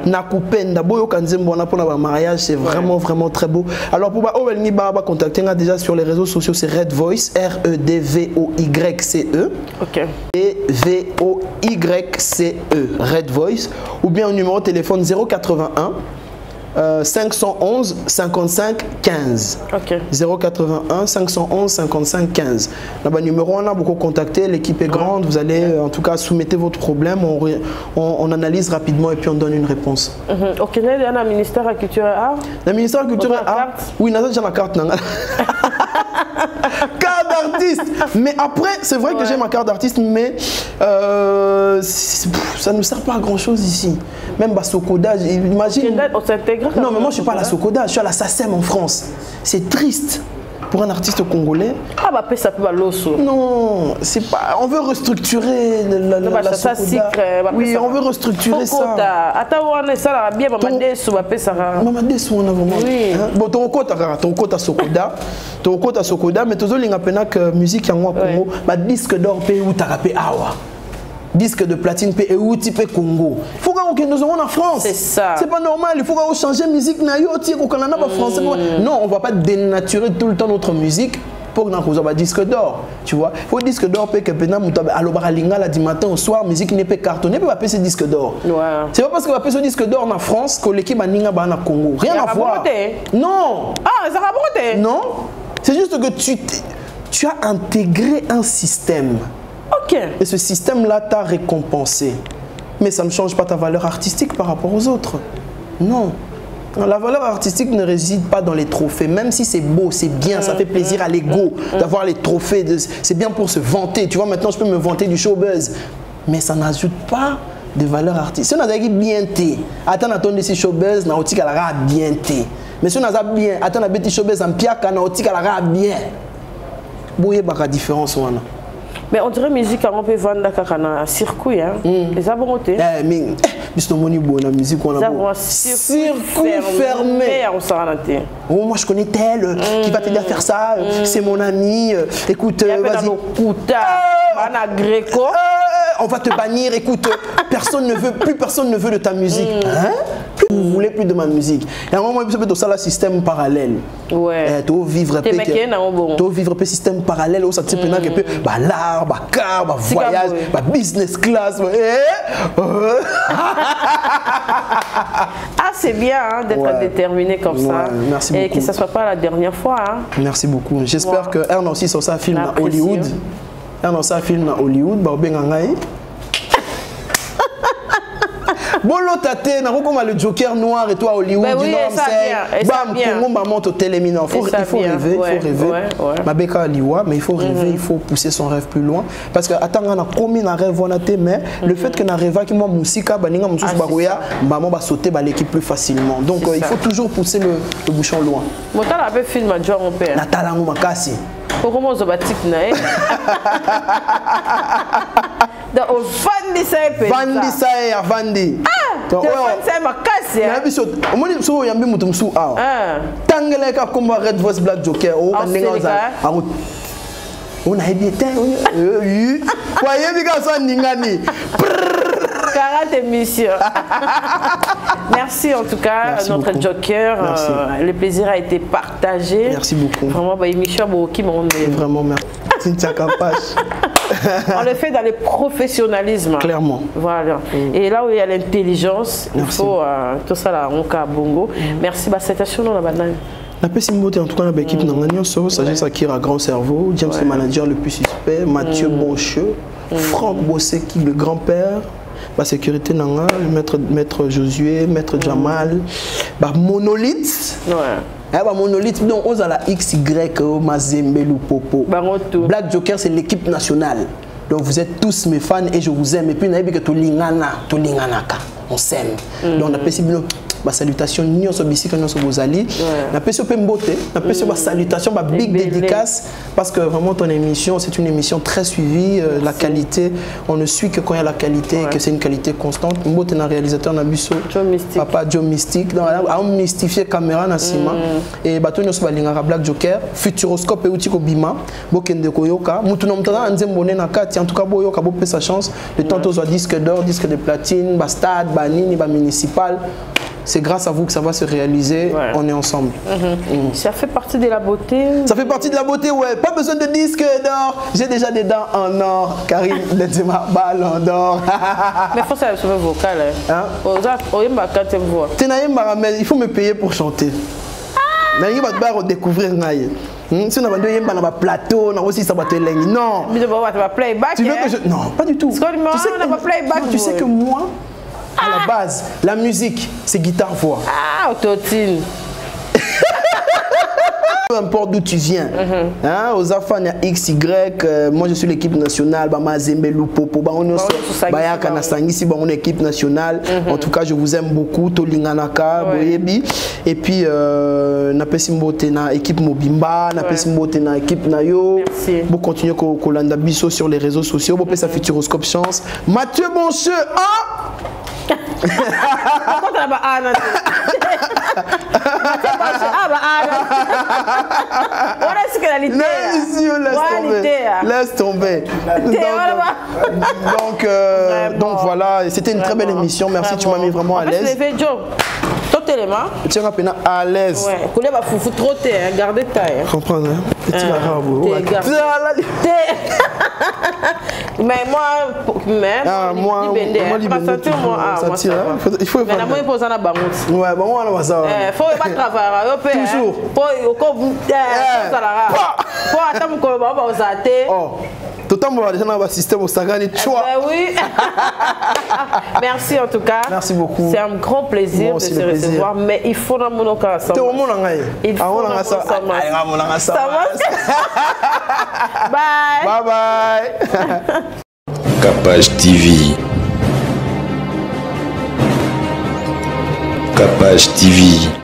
nakupenda boyo kanzembo wana pona mariage, c'est vraiment très beau. Alors pour ovelni ba contacter déjà sur les réseaux sociaux, c'est Red Voice, REDVOYCE. OK. Et VOYCE, Red Voice, ou bien au numéro de téléphone 081 511 55 15. Ok. 081 511 55 15. Là-bas, numéro, on a beaucoup contacté. L'équipe est grande. Vous allez, en tout cas, soumettez votre problème. On analyse rapidement et puis on donne une réponse. Ok, il y a un ministère de la Culture et Art. Le ministère de la Culture et Art. Oui, il y a déjà la carte. Carte d'artiste. Mais après, c'est vrai que j'ai ma carte d'artiste, mais ça ne sert pas à grand chose ici. Même Sokoda, imagine. Non, mais moi je suis pas à la Sokoda, je suis à la SACEM en France. C'est triste pour un artiste congolais. Ah bah ça peut l'osso. Non, c'est pas. On veut restructurer la Sokoda. Oui, on veut restructurer ça. Attends, on est ça là bien Mamadesu va ça. Mamadesu on a vraiment. Oui. Bon, ton côté Sokoda, mais toujours l'inga pena que musique en moi Congo, bah disque d'or pe ou tarapé awa. Disque de platine et outil Congo. Il faut que nous avons en France. C'est ça. C'est pas normal. Il faut qu'on change la musique. Français. Non, on ne va pas dénaturer tout le temps notre musique pour que nous ayons un disque d'or. Tu vois, il faut disque d'or que la du matin au soir, musique n'est pas cartonnée, mais on va payer ce disque d'or. C'est pas parce qu'on va payer ce disque d'or en France que l'équipe a na Congo. Rien à voir. Non. Ah, ça va broter. Non. C'est juste que tu as intégré un système. Ok. Et ce système-là t'a récompensé. Mais ça ne change pas ta valeur artistique par rapport aux autres. Non. La valeur artistique ne réside pas dans les trophées. Même si c'est beau, c'est bien, ça fait plaisir à l'ego d'avoir les trophées. C'est bien pour se vanter. Tu vois, maintenant je peux me vanter du showbuzz. Mais ça n'ajoute pas de valeur artistique. Si on a dit bien té, attends, attends, de ces showbuzz, on a dit bien té. Mais si on a bien, attends, on a dit showbuzz en piaka, on a dit bien. Vous voyez la différence. Mais on dirait musique on peut vendre un circuit hein. Et ça bon côté. Mais la musique on a circuit fermé. On s'en raté. Oh moi je connais tel qui va t'aider à faire ça, c'est mon ami. Écoute, vas-y. Ana Greco. on va te bannir, écoute, plus personne ne veut de ta musique. Hein? Vous voulez plus de ma musique. Et à un moment, il peut ça le système parallèle. Ouais. Tu vivre un système parallèle où ça te prend que l'art, car, voyage, business class. Ah, c'est bien hein, d'être déterminé comme ça. Merci et beaucoup. que ce ne soit pas la dernière fois. Hein. Merci beaucoup. J'espère que Ern aussi sur ça film à Hollywood. Ern aussi un film à Hollywood. Bon, l'autre tate, comme le Joker noir et toi Hollywood, ben oui, bam, Congo maman to téléminant. Il faut rêver, Ma beka liwa, mais il faut rêver, il faut pousser son rêve plus loin. Parce que attends, on a promis un rêve, on a mais le fait que na rêve que moi musika, baninga musus baroya, maman va sauter l'équipe plus facilement. Donc il faut toujours pousser le bouchon loin. Moi, tu as fait film à John mon père. Natala Makasi. Comment on va dire donc au Vandi Saïe Vandi Saïe Vandi donc c'est ma casse na biso omoni so yambi mutu msu a tangele ka komba Red Voice Black Joker o bandenga za amu on a bien kwa yebi ka so ningani 40 émissions. Merci en tout cas, merci notre beaucoup. Joker. Le plaisir a été partagé. Merci beaucoup. Vraiment, émission qui m'ont vraiment merci. On le fait dans le professionnalisme. Clairement. Voilà. Et là où il y a l'intelligence, il faut tout ça là, on a bongo. Merci. Cette action dans la banane. La pessimité en tout cas l'équipe dans l'agnon sagesse Akira grand cerveau, James le manager le plus suspect, Mathieu Boncheux, Franck Bosseki le grand-père. La sécurité nanga, maître Josué, maître Jamal, monolithe. Monolithe, donc on a la XY, Mazembe, Lupopo. Black Joker, c'est l'équipe nationale. Donc vous êtes tous mes fans et je vous aime. Et puis on a dit que on s'aime. Donc on a fait ma salutation nous sommes ici quand nous sommes aux alliés. On a fait ma salutation, ma big dédicace parce que vraiment ton émission c'est une émission très suivie. La qualité, on ne suit que quand il y a la qualité et que c'est une qualité constante. Mbote est un réalisateur Nabuso, Papa Joe Mystique, on mystifié caméra Nassima et bateau nous sommes à Black Joker, Futuroscope et Outiko Bima, Bokende Koyoka, Moutouna Mtana Nzembone Nakati, en tout cas Boyoka Bopé sa chance. De tantôt soit disque d'or, disque de platine, Bastad, Banini, Municipal. C'est grâce à vous que ça va se réaliser. On est ensemble. Ça fait partie de la beauté. Ça fait partie de la beauté, ouais. Pas besoin de disque d'or. J'ai déjà des dents en or. Karim Benzema, ballon d'or. Mais il faut savoir le vocal. Il faut me payer pour chanter. Mais il va découvrir. Si on a un plateau, on a aussi ça va te lengi. Non. Tu veux que je... Non, pas du tout. Tu sais que moi, à la base, la musique, c'est guitare-voix. Ah, autotune. Peu importe d'où tu viens. Aux enfants, il y a XY. Moi, je suis l'équipe nationale. Mazembe, Lupopo, on est équipe nationale. En tout cas, je vous aime beaucoup. Tolinganaka, Boyebi. Et puis, Napesimbote na équipe Mobimba, Napesimbote na équipe Nayo. Vous continuez Kolanda Bisso sur les réseaux sociaux. Vous pouvez sa Futuroscope chance. Mathieu Boncheux, laisse tomber. Donc voilà, c'était une très belle émission. Merci, tu m'as mis vraiment à l'aise. Tu es à l'aise. Gardez taille. Comprends, petit arabe. Mais moi, il faut mais moi, il faut en avoir. Ouais, bon, on va ça. Il faut pas travailler. Toujours. Pour attendre qu'on va aux athées. Tout le temps, on va déjà dans un système au Sagani. Oui. Merci en tout cas. Merci beaucoup. C'est un grand plaisir de se recevoir. Mais il faut dans mon cas. Il faut dans ça. Bye. Bye bye. Capage TV. Capage TV.